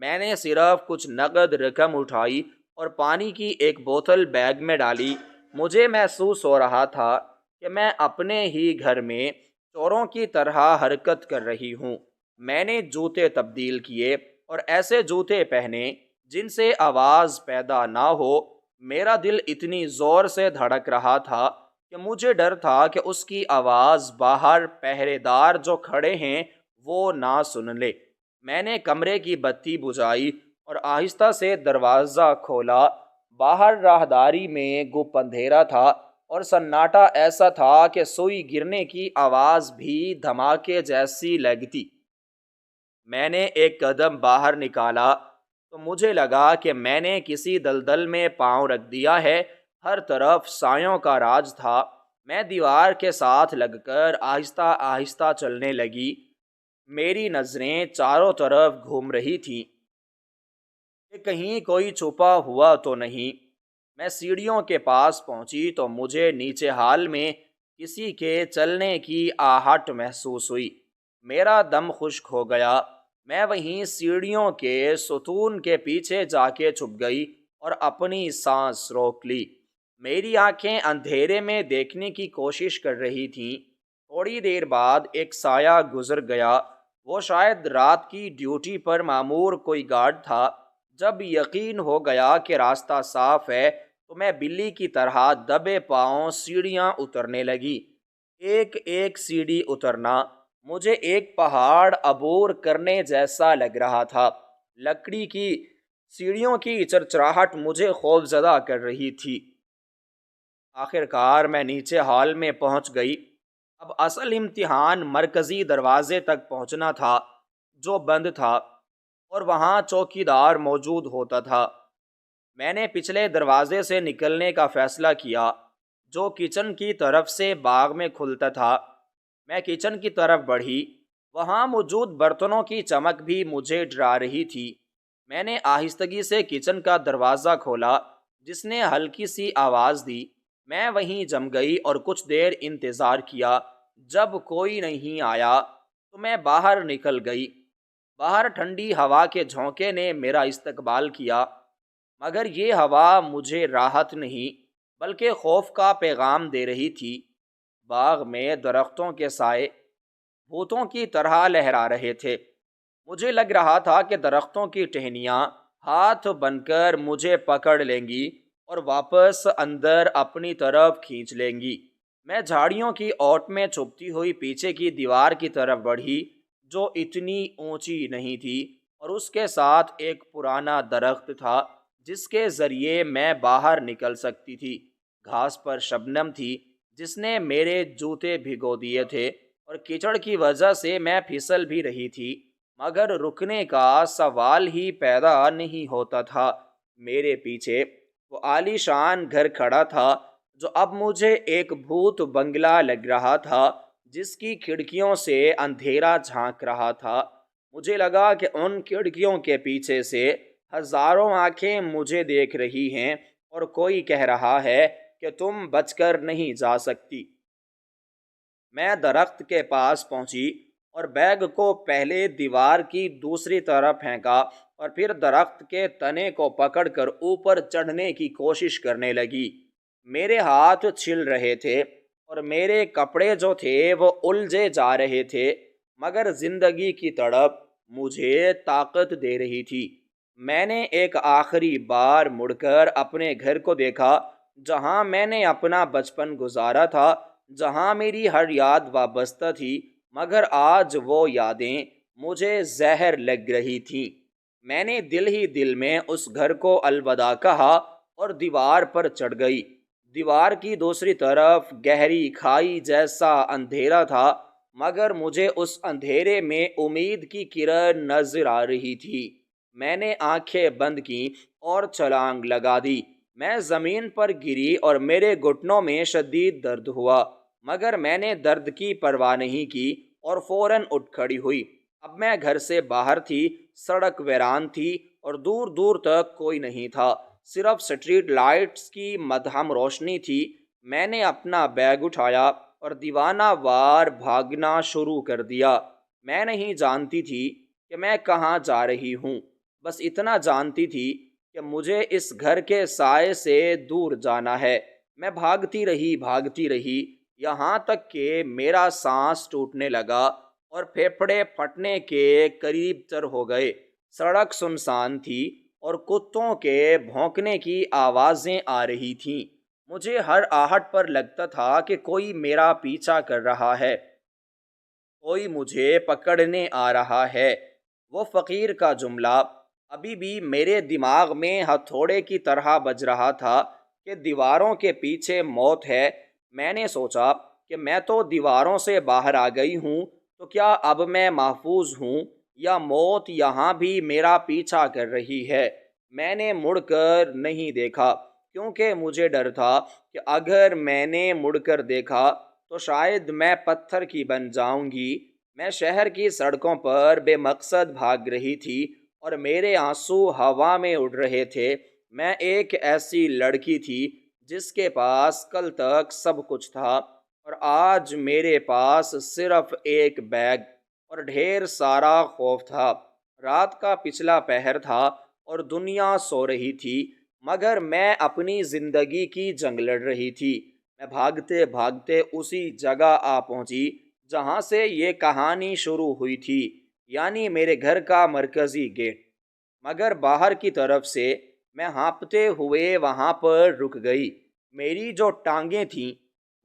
میں نے صرف کچھ نقد رقم اٹھائی اور پانی کی ایک بوتل بیگ میں ڈالی۔ مجھے محسوس ہو رہا تھا کہ میں اپنے ہی گھر میں چوروں کی طرح حرکت کر رہی ہوں۔ میں نے جوتے تبدیل کیے اور ایسے جوتے پہنے جن سے آواز پیدا نہ ہو۔ میرا دل اتنی زور سے دھڑک رہا تھا کہ مجھے ڈر تھا کہ اس کی آواز باہر پہرے دار جو کھڑے ہیں وہ نہ سن لے۔ میں نے کمرے کی بتی بجھائی اور آہستہ سے دروازہ کھولا۔ باہر راہداری میں گپ اندھیرا تھا اور سناٹا ایسا تھا کہ سوئی گرنے کی آواز بھی دھماکے جیسی لگتی۔ میں نے ایک قدم باہر نکالا تو مجھے لگا کہ میں نے کسی دلدل میں پاؤں رکھ دیا ہے۔ ہر طرف سایوں کا راج تھا۔ میں دیوار کے ساتھ لگ کر آہستہ آہستہ چلنے لگی۔ میری نظریں چاروں طرف گھوم رہی تھیں کہ کہیں کوئی چھپا ہوا تو نہیں۔ میں سیڑھیوں کے پاس پہنچی تو مجھے نیچے ہال میں کسی کے چلنے کی آہٹ محسوس ہوئی۔ میرا دم خشک ہو گیا۔ میں وہیں سیڑھیوں کے ستون کے پیچھے جا کے چھپ گئی اور اپنی سانس روک لی۔ میری آنکھیں اندھیرے میں دیکھنے کی کوشش کر رہی تھیں۔ تھوڑی دیر بعد ایک سایہ گزر گیا۔ وہ شاید رات کی ڈیوٹی پر مامور کوئی گارڈ تھا۔ جب یقین ہو گیا کہ راستہ صاف ہے تو میں بلی کی طرح دبے پاؤں سیڑھیاں اترنے لگی۔ ایک ایک سیڑھی اترنا مجھے ایک پہاڑ عبور کرنے جیسا لگ رہا تھا۔ لکڑی کی سیڑھیوں کی چرچراہٹ مجھے خوفزدہ کر رہی تھی۔ آخر کار میں نیچے ہال میں پہنچ گئی۔ اب اصل امتحان مرکزی دروازے تک پہنچنا تھا جو بند تھا اور وہاں چوکیدار موجود ہوتا تھا۔ میں نے پچھلے دروازے سے نکلنے کا فیصلہ کیا جو کچن کی طرف سے باغ میں کھلتا تھا۔ میں کچن کی طرف بڑھی۔ وہاں موجود برتنوں کی چمک بھی مجھے ڈرا رہی تھی۔ میں نے آہستگی سے کچن کا دروازہ کھولا جس نے ہلکی سی آواز دی۔ میں وہیں جم گئی اور کچھ دیر انتظار کیا۔ جب کوئی نہیں آیا تو میں باہر نکل گئی۔ باہر ٹھنڈی ہوا کے جھونکے نے میرا استقبال کیا، مگر یہ ہوا مجھے راحت نہیں بلکہ خوف کا پیغام دے رہی تھی۔ باغ میں درختوں کے سائے بھوتوں کی طرح لہرا رہے تھے۔ مجھے لگ رہا تھا کہ درختوں کی ٹہنیاں ہاتھ بن کر مجھے پکڑ لیں گی اور واپس اندر اپنی طرف کھینچ لیں گی۔ میں جھاڑیوں کی اوٹ میں چھپتی ہوئی پیچھے کی دیوار کی طرف بڑھی جو اتنی اونچی نہیں تھی، اور اس کے ساتھ ایک پرانا درخت تھا جس کے ذریعے میں باہر نکل سکتی تھی۔ گھاس پر شبنم تھی جس نے میرے جوتے بھگو دیے تھے اور کیچڑ کی وجہ سے میں پھسل بھی رہی تھی، مگر رکنے کا سوال ہی پیدا نہیں ہوتا تھا۔ میرے پیچھے وہ عالی شان گھر کھڑا تھا جو اب مجھے ایک بھوت بنگلہ لگ رہا تھا جس کی کھڑکیوں سے اندھیرا جھانک رہا تھا۔ مجھے لگا کہ ان کھڑکیوں کے پیچھے سے ہزاروں آنکھیں مجھے دیکھ رہی ہیں اور کوئی کہہ رہا ہے کہ تم بچ کر نہیں جا سکتی۔ میں درخت کے پاس پہنچی اور بیگ کو پہلے دیوار کی دوسری طرف پھینکا اور پھر درخت کے تنے کو پکڑ کر اوپر چڑھنے کی کوشش کرنے لگی۔ میرے ہاتھ چھل رہے تھے اور میرے کپڑے جو تھے وہ الجھے جا رہے تھے، مگر زندگی کی تڑپ مجھے طاقت دے رہی تھی۔ میں نے ایک آخری بار مڑ کر اپنے گھر کو دیکھا جہاں میں نے اپنا بچپن گزارا تھا، جہاں میری ہر یاد وابستہ تھی، مگر آج وہ یادیں مجھے زہر لگ رہی تھیں۔ میں نے دل ہی دل میں اس گھر کو الوداع کہا اور دیوار پر چڑھ گئی۔ دیوار کی دوسری طرف گہری کھائی جیسا اندھیرا تھا، مگر مجھے اس اندھیرے میں امید کی کرن نظر آ رہی تھی۔ میں نے آنکھیں بند کیں اور چھلانگ لگا دی۔ میں زمین پر گری اور میرے گھٹنوں میں شدید درد ہوا، مگر میں نے درد کی پرواہ نہیں کی اور فوراً اٹھ کھڑی ہوئی۔ اب میں گھر سے باہر تھی، سڑک ویران تھی اور دور دور تک کوئی نہیں تھا، صرف سٹریٹ لائٹس کی مدھم روشنی تھی۔ میں نے اپنا بیگ اٹھایا اور دیوانہ وار بھاگنا شروع کر دیا۔ میں نہیں جانتی تھی کہ میں کہاں جا رہی ہوں، بس اتنا جانتی تھی کہ مجھے اس گھر کے سائے سے دور جانا ہے۔ میں بھاگتی رہی یہاں تک کہ میرا سانس ٹوٹنے لگا اور پھیپھڑے پھٹنے کے قریب تر ہو گئے۔ سڑک سنسان تھی اور کتوں کے بھونکنے کی آوازیں آ رہی تھیں۔ مجھے ہر آہٹ پر لگتا تھا کہ کوئی میرا پیچھا کر رہا ہے، کوئی مجھے پکڑنے آ رہا ہے۔ وہ فقیر کا جملہ ابھی بھی میرے دماغ میں ہتھوڑے کی طرح بج رہا تھا کہ دیواروں کے پیچھے موت ہے۔ میں نے سوچا کہ میں تو دیواروں سے باہر آ گئی ہوں، تو کیا اب میں محفوظ ہوں یا موت یہاں بھی میرا پیچھا کر رہی ہے؟ میں نے مڑ کر نہیں دیکھا کیونکہ مجھے ڈر تھا کہ اگر میں نے مڑ کر دیکھا تو شاید میں پتھر کی بن جاؤں گی۔ میں شہر کی سڑکوں پر بے مقصد بھاگ رہی تھی اور میرے آنسو ہوا میں اڑ رہے تھے۔ میں ایک ایسی لڑکی تھی جس کے پاس کل تک سب کچھ تھا اور آج میرے پاس صرف ایک بیگ اور ڈھیر سارا خوف تھا۔ رات کا پچھلا پہر تھا اور دنیا سو رہی تھی، مگر میں اپنی زندگی کی جنگ لڑ رہی تھی۔ میں بھاگتے بھاگتے اسی جگہ آ پہنچی جہاں سے یہ کہانی شروع ہوئی تھی، یعنی میرے گھر کا مرکزی گیٹ۔ مگر باہر کی طرف سے میں ہانپتے ہوئے وہاں پر رک گئی۔ میری جو ٹانگیں تھیں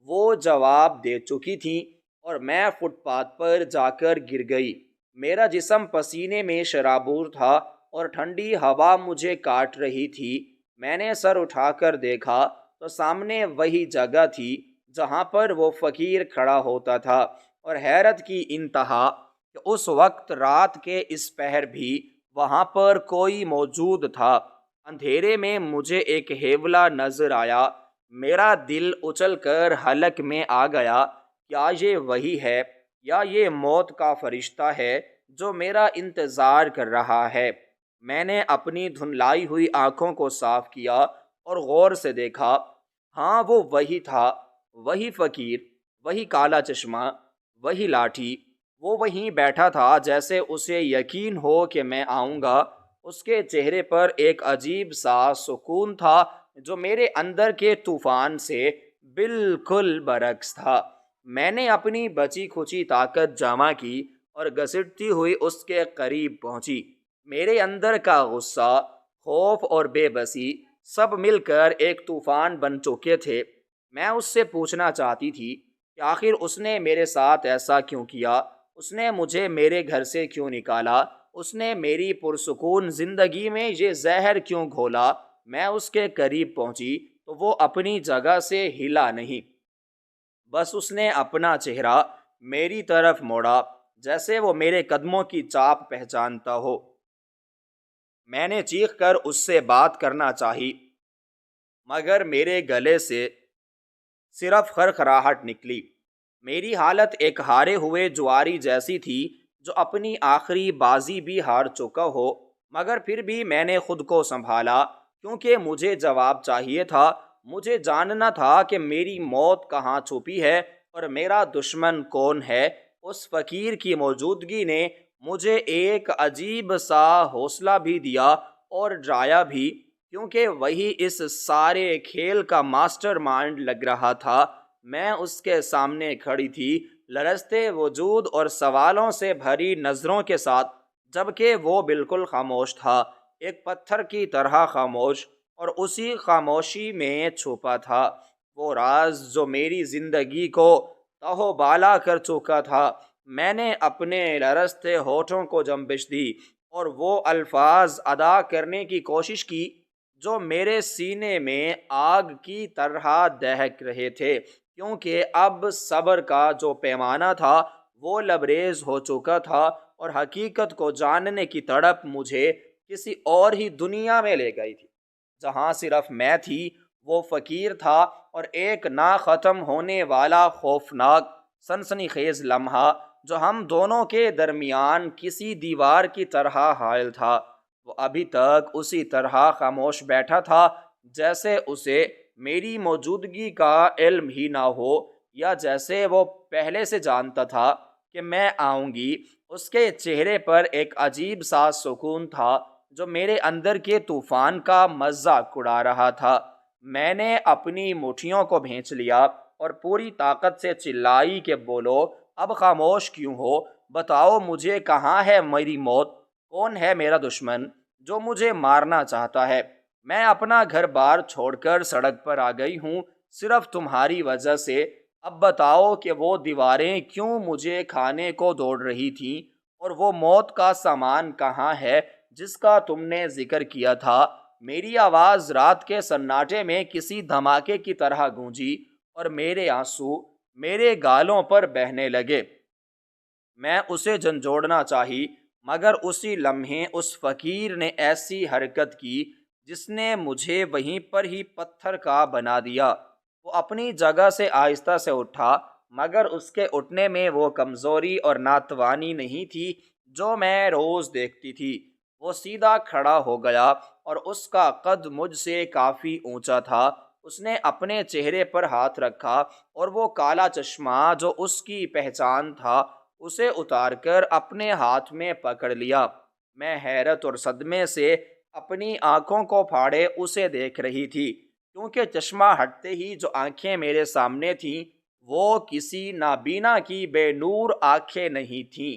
وہ جواب دے چکی تھیں اور میں فٹ پاتھ پر جا کر گر گئی۔ میرا جسم پسینے میں شرابور تھا اور ٹھنڈی ہوا مجھے کاٹ رہی تھی۔ میں نے سر اٹھا کر دیکھا تو سامنے وہی جگہ تھی جہاں پر وہ فقیر کھڑا ہوتا تھا، اور حیرت کی انتہا کہ اس وقت رات کے اس پہر بھی وہاں پر کوئی موجود تھا۔ اندھیرے میں مجھے ایک ہیولا نظر آیا۔ میرا دل اچھل کر حلق میں آ گیا۔ کیا یہ وہی ہے یا یہ موت کا فرشتہ ہے جو میرا انتظار کر رہا ہے؟ میں نے اپنی دھندلائی ہوئی آنکھوں کو صاف کیا اور غور سے دیکھا۔ ہاں، وہ وہی تھا، وہی فقیر، وہی کالا چشمہ، وہی لاٹھی۔ وہ وہیں بیٹھا تھا جیسے اسے یقین ہو کہ میں آؤں گا۔ اس کے چہرے پر ایک عجیب سا سکون تھا جو میرے اندر کے طوفان سے بالکل برعکس تھا۔ میں نے اپنی بچی کھچی طاقت جمع کی اور گھسٹتی ہوئی اس کے قریب پہنچی۔ میرے اندر کا غصہ، خوف اور بے بسی سب مل کر ایک طوفان بن چکے تھے۔ میں اس سے پوچھنا چاہتی تھی کہ آخر اس نے میرے ساتھ ایسا کیوں کیا؟ اس نے مجھے میرے گھر سے کیوں نکالا؟ اس نے میری پرسکون زندگی میں یہ زہر کیوں گھولا؟ میں اس کے قریب پہنچی تو وہ اپنی جگہ سے ہلا نہیں، بس اس نے اپنا چہرہ میری طرف موڑا جیسے وہ میرے قدموں کی چاپ پہچانتا ہو۔ میں نے چیخ کر اس سے بات کرنا چاہی، مگر میرے گلے سے صرف خرخراہٹ نکلی۔ میری حالت ایک ہارے ہوئے جواری جیسی تھی جو اپنی آخری بازی بھی ہار چکا ہو، مگر پھر بھی میں نے خود کو سنبھالا کیونکہ مجھے جواب چاہیے تھا۔ مجھے جاننا تھا کہ میری موت کہاں چھپی ہے اور میرا دشمن کون ہے۔ اس فقیر کی موجودگی نے مجھے ایک عجیب سا حوصلہ بھی دیا اور ڈرایا بھی، کیونکہ وہی اس سارے کھیل کا ماسٹر مائنڈ لگ رہا تھا۔ میں اس کے سامنے کھڑی تھی، لرزتے وجود اور سوالوں سے بھری نظروں کے ساتھ، جبکہ وہ بالکل خاموش تھا، ایک پتھر کی طرح خاموش، اور اسی خاموشی میں چھپا تھا وہ راز جو میری زندگی کو تہو بالا کر چکا تھا۔ میں نے اپنے لرزتے ہونٹوں کو جنبش دی اور وہ الفاظ ادا کرنے کی کوشش کی جو میرے سینے میں آگ کی طرح دہک رہے تھے، کیونکہ اب صبر کا جو پیمانہ تھا وہ لبریز ہو چکا تھا اور حقیقت کو جاننے کی تڑپ مجھے کسی اور ہی دنیا میں لے گئی تھی، جہاں صرف میں تھی، وہ فقیر تھا، اور ایک نہ ختم ہونے والا خوفناک سنسنی خیز لمحہ جو ہم دونوں کے درمیان کسی دیوار کی طرح حائل تھا۔ وہ ابھی تک اسی طرح خاموش بیٹھا تھا جیسے اسے میری موجودگی کا علم ہی نہ ہو، یا جیسے وہ پہلے سے جانتا تھا کہ میں آؤں گی۔ اس کے چہرے پر ایک عجیب سا سکون تھا جو میرے اندر کے طوفان کا مذاق اڑا رہا تھا۔ میں نے اپنی مٹھیوں کو بھینچ لیا اور پوری طاقت سے چلائی کہ بولو، اب خاموش کیوں ہو؟ بتاؤ مجھے کہاں ہے میری موت، کون ہے میرا دشمن جو مجھے مارنا چاہتا ہے؟ میں اپنا گھر بار چھوڑ کر سڑک پر آ گئی ہوں صرف تمہاری وجہ سے۔ اب بتاؤ کہ وہ دیواریں کیوں مجھے کھانے کو دوڑ رہی تھیں، اور وہ موت کا سامان کہاں ہے جس کا تم نے ذکر کیا تھا؟ میری آواز رات کے سناٹے میں کسی دھماکے کی طرح گونجی، اور میرے آنسو میرے گالوں پر بہنے لگے۔ میں اسے جھنجھوڑنا چاہی، مگر اسی لمحے اس فقیر نے ایسی حرکت کی جس نے مجھے وہیں پر ہی پتھر کا بنا دیا۔ وہ اپنی جگہ سے آہستہ سے اٹھا، مگر اس کے اٹھنے میں وہ کمزوری اور ناتوانی نہیں تھی جو میں روز دیکھتی تھی۔ وہ سیدھا کھڑا ہو گیا اور اس کا قد مجھ سے کافی اونچا تھا۔ اس نے اپنے چہرے پر ہاتھ رکھا اور وہ کالا چشمہ جو اس کی پہچان تھا اسے اتار کر اپنے ہاتھ میں پکڑ لیا۔ میں حیرت اور صدمے سے اپنی آنکھوں کو پھاڑے اسے دیکھ رہی تھی، کیونکہ چشمہ ہٹتے ہی جو آنکھیں میرے سامنے تھیں وہ کسی نابینا کی بے نور آنکھیں نہیں تھیں،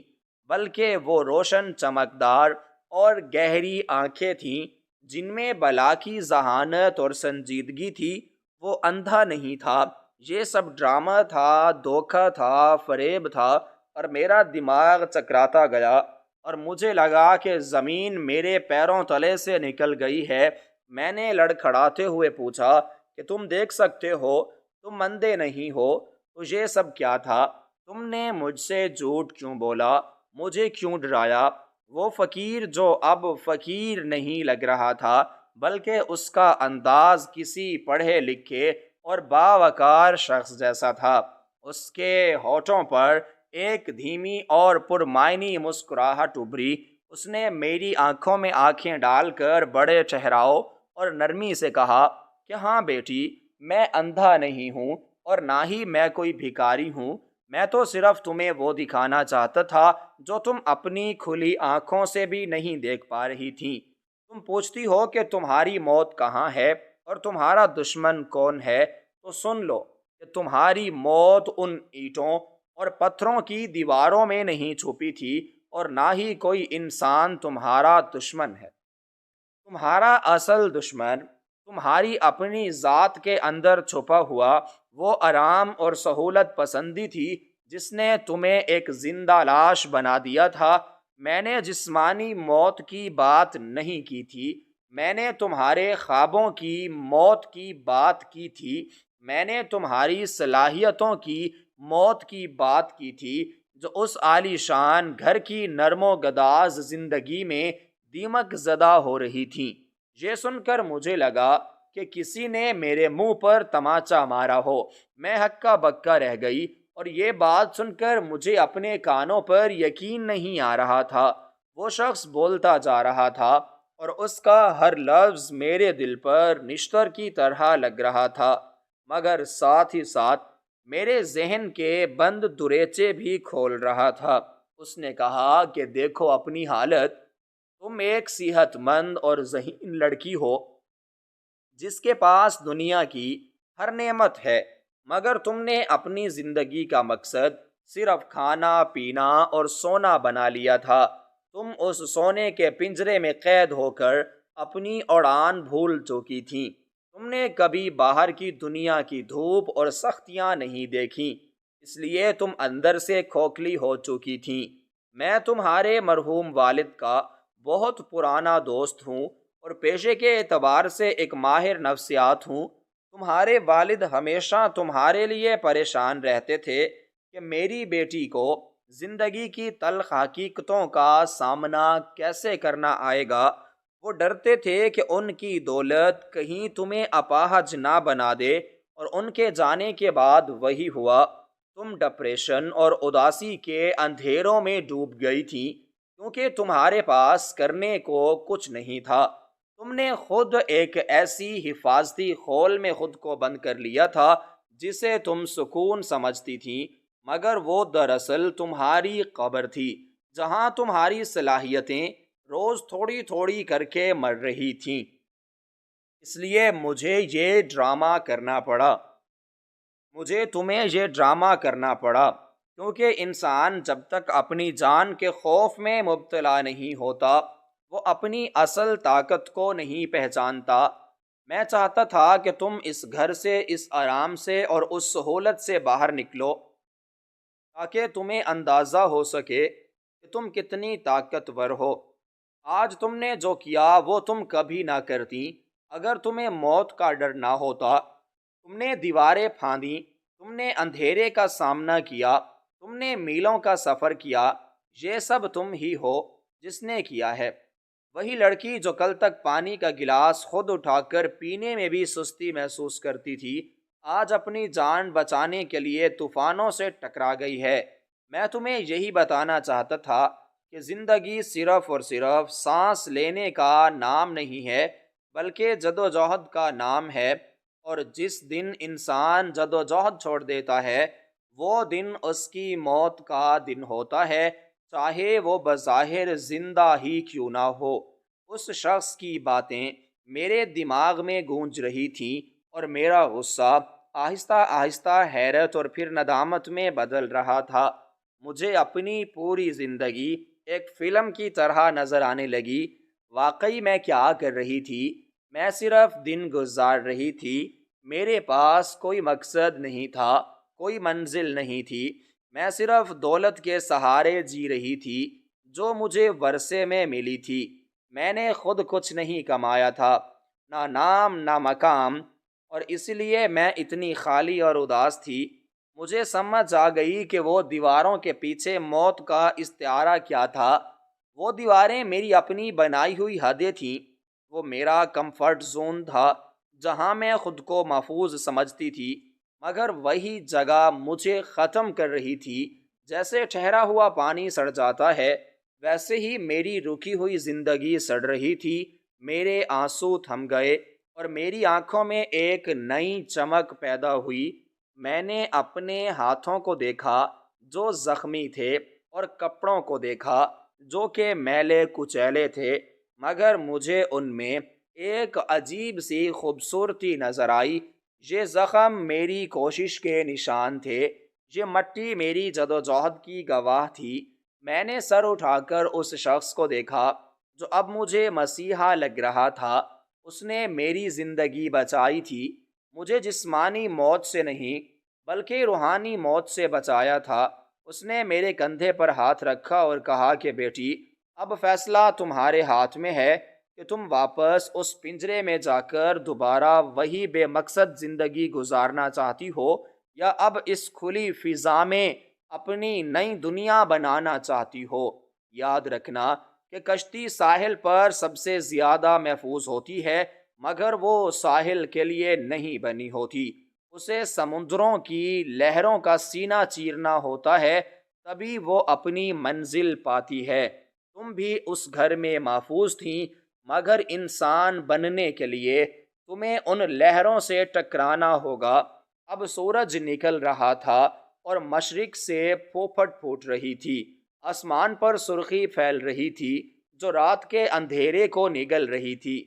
بلکہ وہ روشن چمکدار اور گہری آنکھیں تھیں جن میں بلا کی ذہانت اور سنجیدگی تھی۔ وہ اندھا نہیں تھا، یہ سب ڈرامہ تھا، دھوکہ تھا، فریب تھا، اور میرا دماغ چکراتا گیا اور مجھے لگا کہ زمین میرے پیروں تلے سے نکل گئی ہے۔ میں نے لڑکھڑاتے ہوئے پوچھا کہ تم دیکھ سکتے ہو، تم اندھے نہیں ہو، تو یہ سب کیا تھا؟ تم نے مجھ سے جھوٹ کیوں بولا، مجھے کیوں ڈرایا؟ وہ فقیر جو اب فقیر نہیں لگ رہا تھا، بلکہ اس کا انداز کسی پڑھے لکھے اور باوقار شخص جیسا تھا۔ اس کے ہونٹوں پر ایک دھیمی اور پرمعنی مسکراہٹ ابھری۔ اس نے میری آنکھوں میں آنکھیں ڈال کر بڑے ٹھہراؤ اور نرمی سے کہا کہ ہاں بیٹی، میں اندھا نہیں ہوں اور نہ ہی میں کوئی بھکاری ہوں۔ میں تو صرف تمہیں وہ دکھانا چاہتا تھا جو تم اپنی کھلی آنکھوں سے بھی نہیں دیکھ پا رہی تھی۔ تم پوچھتی ہو کہ تمہاری موت کہاں ہے اور تمہارا دشمن کون ہے، تو سن لو کہ تمہاری موت ان اینٹوں اور پتھروں کی دیواروں میں نہیں چھپی تھی، اور نہ ہی کوئی انسان تمہارا دشمن ہے۔ تمہارا اصل دشمن تمہاری اپنی ذات کے اندر چھپا ہوا وہ آرام اور سہولت پسندی تھی جس نے تمہیں ایک زندہ لاش بنا دیا تھا۔ میں نے جسمانی موت کی بات نہیں کی تھی، میں نے تمہارے خوابوں کی موت کی بات کی تھی، میں نے تمہاری صلاحیتوں کی موت کی بات کی تھی جو اس عالی شان گھر کی نرم و گداز زندگی میں دیمک زدہ ہو رہی تھیں۔ یہ سن کر مجھے لگا کہ کسی نے میرے منہ پر تماچا مارا ہو۔ میں ہکا بکا رہ گئی، اور یہ بات سن کر مجھے اپنے کانوں پر یقین نہیں آ رہا تھا۔ وہ شخص بولتا جا رہا تھا اور اس کا ہر لفظ میرے دل پر نشتر کی طرح لگ رہا تھا، مگر ساتھ ہی ساتھ میرے ذہن کے بند دریچے بھی کھول رہا تھا۔ اس نے کہا کہ دیکھو اپنی حالت، تم ایک صحت مند اور ذہین لڑکی ہو جس کے پاس دنیا کی ہر نعمت ہے، مگر تم نے اپنی زندگی کا مقصد صرف کھانا پینا اور سونا بنا لیا تھا۔ تم اس سونے کے پنجرے میں قید ہو کر اپنی اڑان بھول چکی تھی۔ تم نے کبھی باہر کی دنیا کی دھوپ اور سختیاں نہیں دیکھیں، اس لیے تم اندر سے کھوکھلی ہو چکی تھیں۔ میں تمہارے مرحوم والد کا بہت پرانا دوست ہوں اور پیشے کے اعتبار سے ایک ماہر نفسیات ہوں۔ تمہارے والد ہمیشہ تمہارے لیے پریشان رہتے تھے کہ میری بیٹی کو زندگی کی تلخ حقیقتوں کا سامنا کیسے کرنا آئے گا۔ وہ ڈرتے تھے کہ ان کی دولت کہیں تمہیں اپاہج نہ بنا دے، اور ان کے جانے کے بعد وہی ہوا۔ تم ڈپریشن اور اداسی کے اندھیروں میں ڈوب گئی تھی، کیونکہ تمہارے پاس کرنے کو کچھ نہیں تھا۔ تم نے خود ایک ایسی حفاظتی خول میں خود کو بند کر لیا تھا جسے تم سکون سمجھتی تھی، مگر وہ دراصل تمہاری قبر تھی جہاں تمہاری صلاحیتیں روز تھوڑی تھوڑی کر کے مر رہی تھیں۔ اس لیے مجھے یہ ڈرامہ کرنا پڑا، مجھے تمہیں یہ ڈرامہ کرنا پڑا۔ کیونکہ انسان جب تک اپنی جان کے خوف میں مبتلا نہیں ہوتا وہ اپنی اصل طاقت کو نہیں پہچانتا۔ میں چاہتا تھا کہ تم اس گھر سے، اس آرام سے اور اس سہولت سے باہر نکلو تاکہ تمہیں اندازہ ہو سکے کہ تم کتنی طاقتور ہو۔ آج تم نے جو کیا وہ تم کبھی نہ کرتی اگر تمہیں موت کا ڈر نہ ہوتا۔ تم نے دیواریں پھاندی، تم نے اندھیرے کا سامنا کیا، تم نے میلوں کا سفر کیا، یہ سب تم ہی ہو جس نے کیا ہے۔ وہی لڑکی جو کل تک پانی کا گلاس خود اٹھا کر پینے میں بھی سستی محسوس کرتی تھی، آج اپنی جان بچانے کے لیے طوفانوں سے ٹکرا گئی ہے۔ میں تمہیں یہی بتانا چاہتا تھا کہ زندگی صرف اور صرف سانس لینے کا نام نہیں ہے بلکہ جدوجہد کا نام ہے، اور جس دن انسان جدوجہد چھوڑ دیتا ہے وہ دن اس کی موت کا دن ہوتا ہے، چاہے وہ بظاہر زندہ ہی کیوں نہ ہو۔ اس شخص کی باتیں میرے دماغ میں گونج رہی تھیں اور میرا غصہ آہستہ آہستہ حیرت اور پھر ندامت میں بدل رہا تھا۔ مجھے اپنی پوری زندگی ایک فلم کی طرح نظر آنے لگی۔ واقعی میں کیا کر رہی تھی؟ میں صرف دن گزار رہی تھی۔ میرے پاس کوئی مقصد نہیں تھا، کوئی منزل نہیں تھی۔ میں صرف دولت کے سہارے جی رہی تھی جو مجھے ورثے میں ملی تھی۔ میں نے خود کچھ نہیں کمایا تھا، نہ نام نہ مقام، اور اس لیے میں اتنی خالی اور اداس تھی۔ مجھے سمجھ آ گئی کہ وہ دیواروں کے پیچھے موت کا استعارہ کیا تھا۔ وہ دیواریں میری اپنی بنائی ہوئی حدیں تھیں، وہ میرا کمفرٹ زون تھا جہاں میں خود کو محفوظ سمجھتی تھی، مگر وہی جگہ مجھے ختم کر رہی تھی۔ جیسے ٹھہرا ہوا پانی سڑ جاتا ہے ویسے ہی میری رکی ہوئی زندگی سڑ رہی تھی۔ میرے آنسو تھم گئے اور میری آنکھوں میں ایک نئی چمک پیدا ہوئی۔ میں نے اپنے ہاتھوں کو دیکھا جو زخمی تھے اور کپڑوں کو دیکھا جو کہ میلے کچیلے تھے، مگر مجھے ان میں ایک عجیب سی خوبصورتی نظر آئی۔ یہ زخم میری کوشش کے نشان تھے، یہ مٹی میری جدوجہد کی گواہ تھی۔ میں نے سر اٹھا کر اس شخص کو دیکھا جو اب مجھے مسیحا لگ رہا تھا۔ اس نے میری زندگی بچائی تھی، مجھے جسمانی موت سے نہیں بلکہ روحانی موت سے بچایا تھا۔ اس نے میرے کندھے پر ہاتھ رکھا اور کہا کہ بیٹی، اب فیصلہ تمہارے ہاتھ میں ہے کہ تم واپس اس پنجرے میں جا کر دوبارہ وہی بے مقصد زندگی گزارنا چاہتی ہو یا اب اس کھلی فضا میں اپنی نئی دنیا بنانا چاہتی ہو۔ یاد رکھنا کہ کشتی ساحل پر سب سے زیادہ محفوظ ہوتی ہے، مگر وہ ساحل کے لیے نہیں بنی ہوتی۔ اسے سمندروں کی لہروں کا سینہ چیرنا ہوتا ہے، تبھی وہ اپنی منزل پاتی ہے۔ تم بھی اس گھر میں محفوظ تھیں، مگر انسان بننے کے لیے تمہیں ان لہروں سے ٹکرانا ہوگا۔ اب سورج نکل رہا تھا اور مشرق سے پھوپھٹ پھوٹ رہی تھی۔ آسمان پر سرخی پھیل رہی تھی جو رات کے اندھیرے کو نگل رہی تھی۔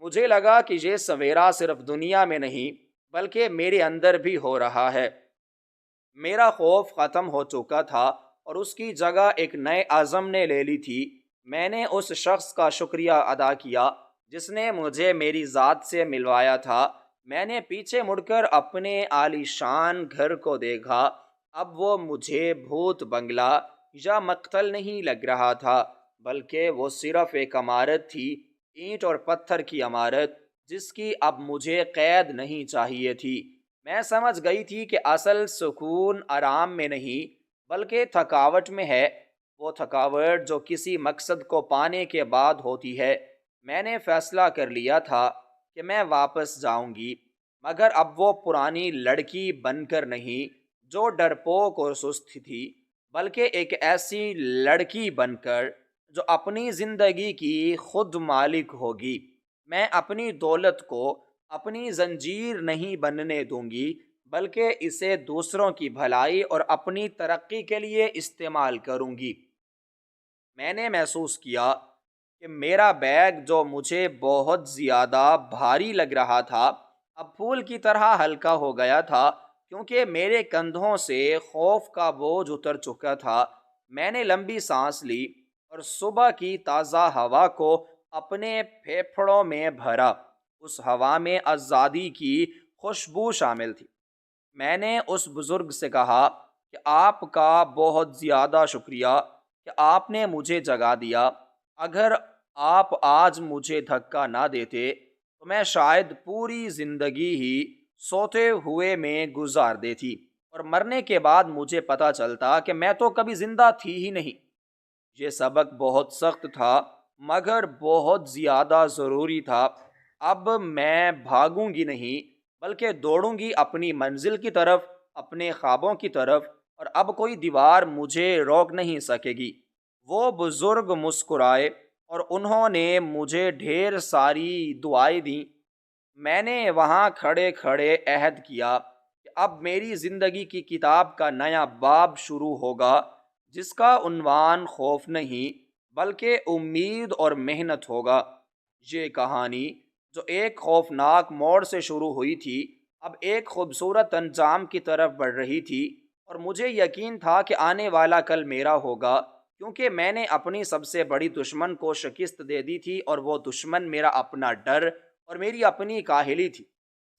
مجھے لگا کہ یہ سویرا صرف دنیا میں نہیں بلکہ میرے اندر بھی ہو رہا ہے۔ میرا خوف ختم ہو چکا تھا اور اس کی جگہ ایک نئے عزم نے لے لی تھی۔ میں نے اس شخص کا شکریہ ادا کیا جس نے مجھے میری ذات سے ملوایا تھا۔ میں نے پیچھے مڑ کر اپنے عالی شان گھر کو دیکھا۔ اب وہ مجھے بھوت بنگلہ یا مقتل نہیں لگ رہا تھا، بلکہ وہ صرف ایک عمارت تھی، اینٹ اور پتھر کی عمارت جس کی اب مجھے قید نہیں چاہیے تھی۔ میں سمجھ گئی تھی کہ اصل سکون آرام میں نہیں بلکہ تھکاوٹ میں ہے، وہ تھکاوٹ جو کسی مقصد کو پانے کے بعد ہوتی ہے۔ میں نے فیصلہ کر لیا تھا کہ میں واپس جاؤں گی، مگر اب وہ پرانی لڑکی بن کر نہیں جو ڈرپوک اور سست تھی، بلکہ ایک ایسی لڑکی بن کر جو اپنی زندگی کی خود مالک ہوگی۔ میں اپنی دولت کو اپنی زنجیر نہیں بننے دوں گی بلکہ اسے دوسروں کی بھلائی اور اپنی ترقی کے لیے استعمال کروں گی۔ میں نے محسوس کیا کہ میرا بیگ جو مجھے بہت زیادہ بھاری لگ رہا تھا اب پھول کی طرح ہلکا ہو گیا تھا۔ کیونکہ میرے کندھوں سے خوف کا بوجھ اتر چکا تھا۔ میں نے لمبی سانس لی اور صبح کی تازہ ہوا کو اپنے پھیپھڑوں میں بھرا۔ اس ہوا میں آزادی کی خوشبو شامل تھی۔ میں نے اس بزرگ سے کہا کہ آپ کا بہت زیادہ شکریہ کہ آپ نے مجھے جگا دیا۔ اگر آپ آج مجھے دھکا نہ دیتے تو میں شاید پوری زندگی ہی سوتے ہوئے میں گزار دیتی، اور مرنے کے بعد مجھے پتہ چلتا کہ میں تو کبھی زندہ تھی ہی نہیں۔ یہ سبق بہت سخت تھا مگر بہت زیادہ ضروری تھا۔ اب میں بھاگوں گی نہیں بلکہ دوڑوں گی اپنی منزل کی طرف، اپنے خوابوں کی طرف، اور اب کوئی دیوار مجھے روک نہیں سکے گی۔ وہ بزرگ مسکرائے اور انہوں نے مجھے ڈھیر ساری دعائیں دیں۔ میں نے وہاں کھڑے کھڑے عہد کیا کہ اب میری زندگی کی کتاب کا نیا باب شروع ہوگا، جس کا عنوان خوف نہیں بلکہ امید اور محنت ہوگا۔ یہ کہانی جو ایک خوفناک موڑ سے شروع ہوئی تھی اب ایک خوبصورت انجام کی طرف بڑھ رہی تھی، اور مجھے یقین تھا کہ آنے والا کل میرا ہوگا، کیونکہ میں نے اپنی سب سے بڑی دشمن کو شکست دے دی تھی، اور وہ دشمن میرا اپنا ڈر اور میری اپنی کاہلی تھی۔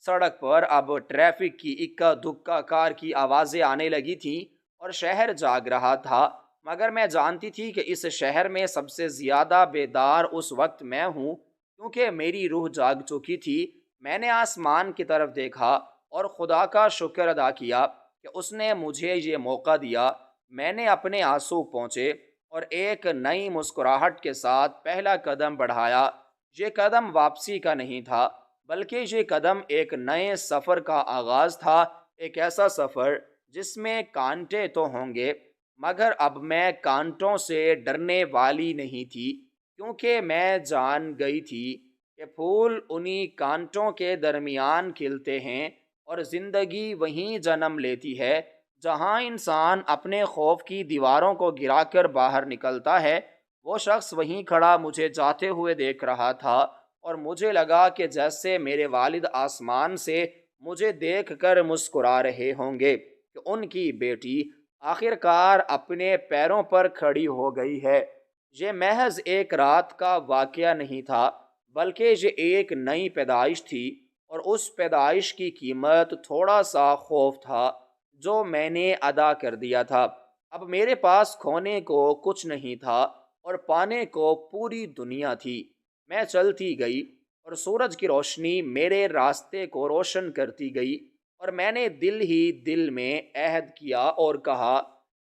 سڑک پر اب ٹریفک کی اکا دکا کار کی آوازیں آنے لگی تھیں اور شہر جاگ رہا تھا، مگر میں جانتی تھی کہ اس شہر میں سب سے زیادہ بیدار اس وقت میں ہوں، کیونکہ میری روح جاگ چکی تھی۔ میں نے آسمان کی طرف دیکھا اور خدا کا شکر ادا کیا کہ اس نے مجھے یہ موقع دیا۔ میں نے اپنے آنسو پونچھے اور ایک نئی مسکراہٹ کے ساتھ پہلا قدم بڑھایا۔ یہ قدم واپسی کا نہیں تھا بلکہ یہ قدم ایک نئے سفر کا آغاز تھا، ایک ایسا سفر جس میں کانٹے تو ہوں گے مگر اب میں کانٹوں سے ڈرنے والی نہیں تھی، کیونکہ میں جان گئی تھی کہ پھول انہی کانٹوں کے درمیان کھلتے ہیں، اور زندگی وہیں جنم لیتی ہے جہاں انسان اپنے خوف کی دیواروں کو گرا کر باہر نکلتا ہے۔ وہ شخص وہیں کھڑا مجھے جاتے ہوئے دیکھ رہا تھا، اور مجھے لگا کہ جیسے میرے والد آسمان سے مجھے دیکھ کر مسکرا رہے ہوں گے کہ ان کی بیٹی آخرکار اپنے پیروں پر کھڑی ہو گئی ہے۔ یہ محض ایک رات کا واقعہ نہیں تھا بلکہ یہ ایک نئی پیدائش تھی، اور اس پیدائش کی قیمت تھوڑا سا خوف تھا جو میں نے ادا کر دیا تھا۔ اب میرے پاس کھونے کو کچھ نہیں تھا اور پانے کو پوری دنیا تھی۔ میں چلتی گئی اور سورج کی روشنی میرے راستے کو روشن کرتی گئی، اور میں نے دل ہی دل میں عہد کیا اور کہا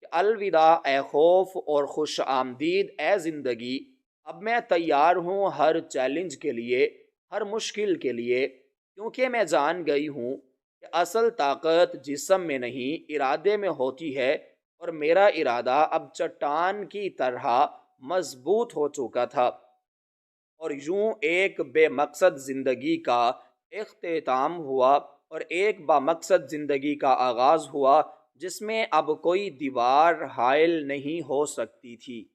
کہ الوداع اے خوف اور خوش آمدید اے زندگی۔ اب میں تیار ہوں ہر چیلنج کے لیے، ہر مشکل کے لیے، کیونکہ میں جان گئی ہوں کہ اصل طاقت جسم میں نہیں ارادے میں ہوتی ہے، اور میرا ارادہ اب چٹان کی طرح مضبوط ہو چکا تھا۔ اور یوں ایک بے مقصد زندگی کا اختتام ہوا اور ایک با مقصد زندگی کا آغاز ہوا، جس میں اب کوئی دیوار حائل نہیں ہو سکتی تھی۔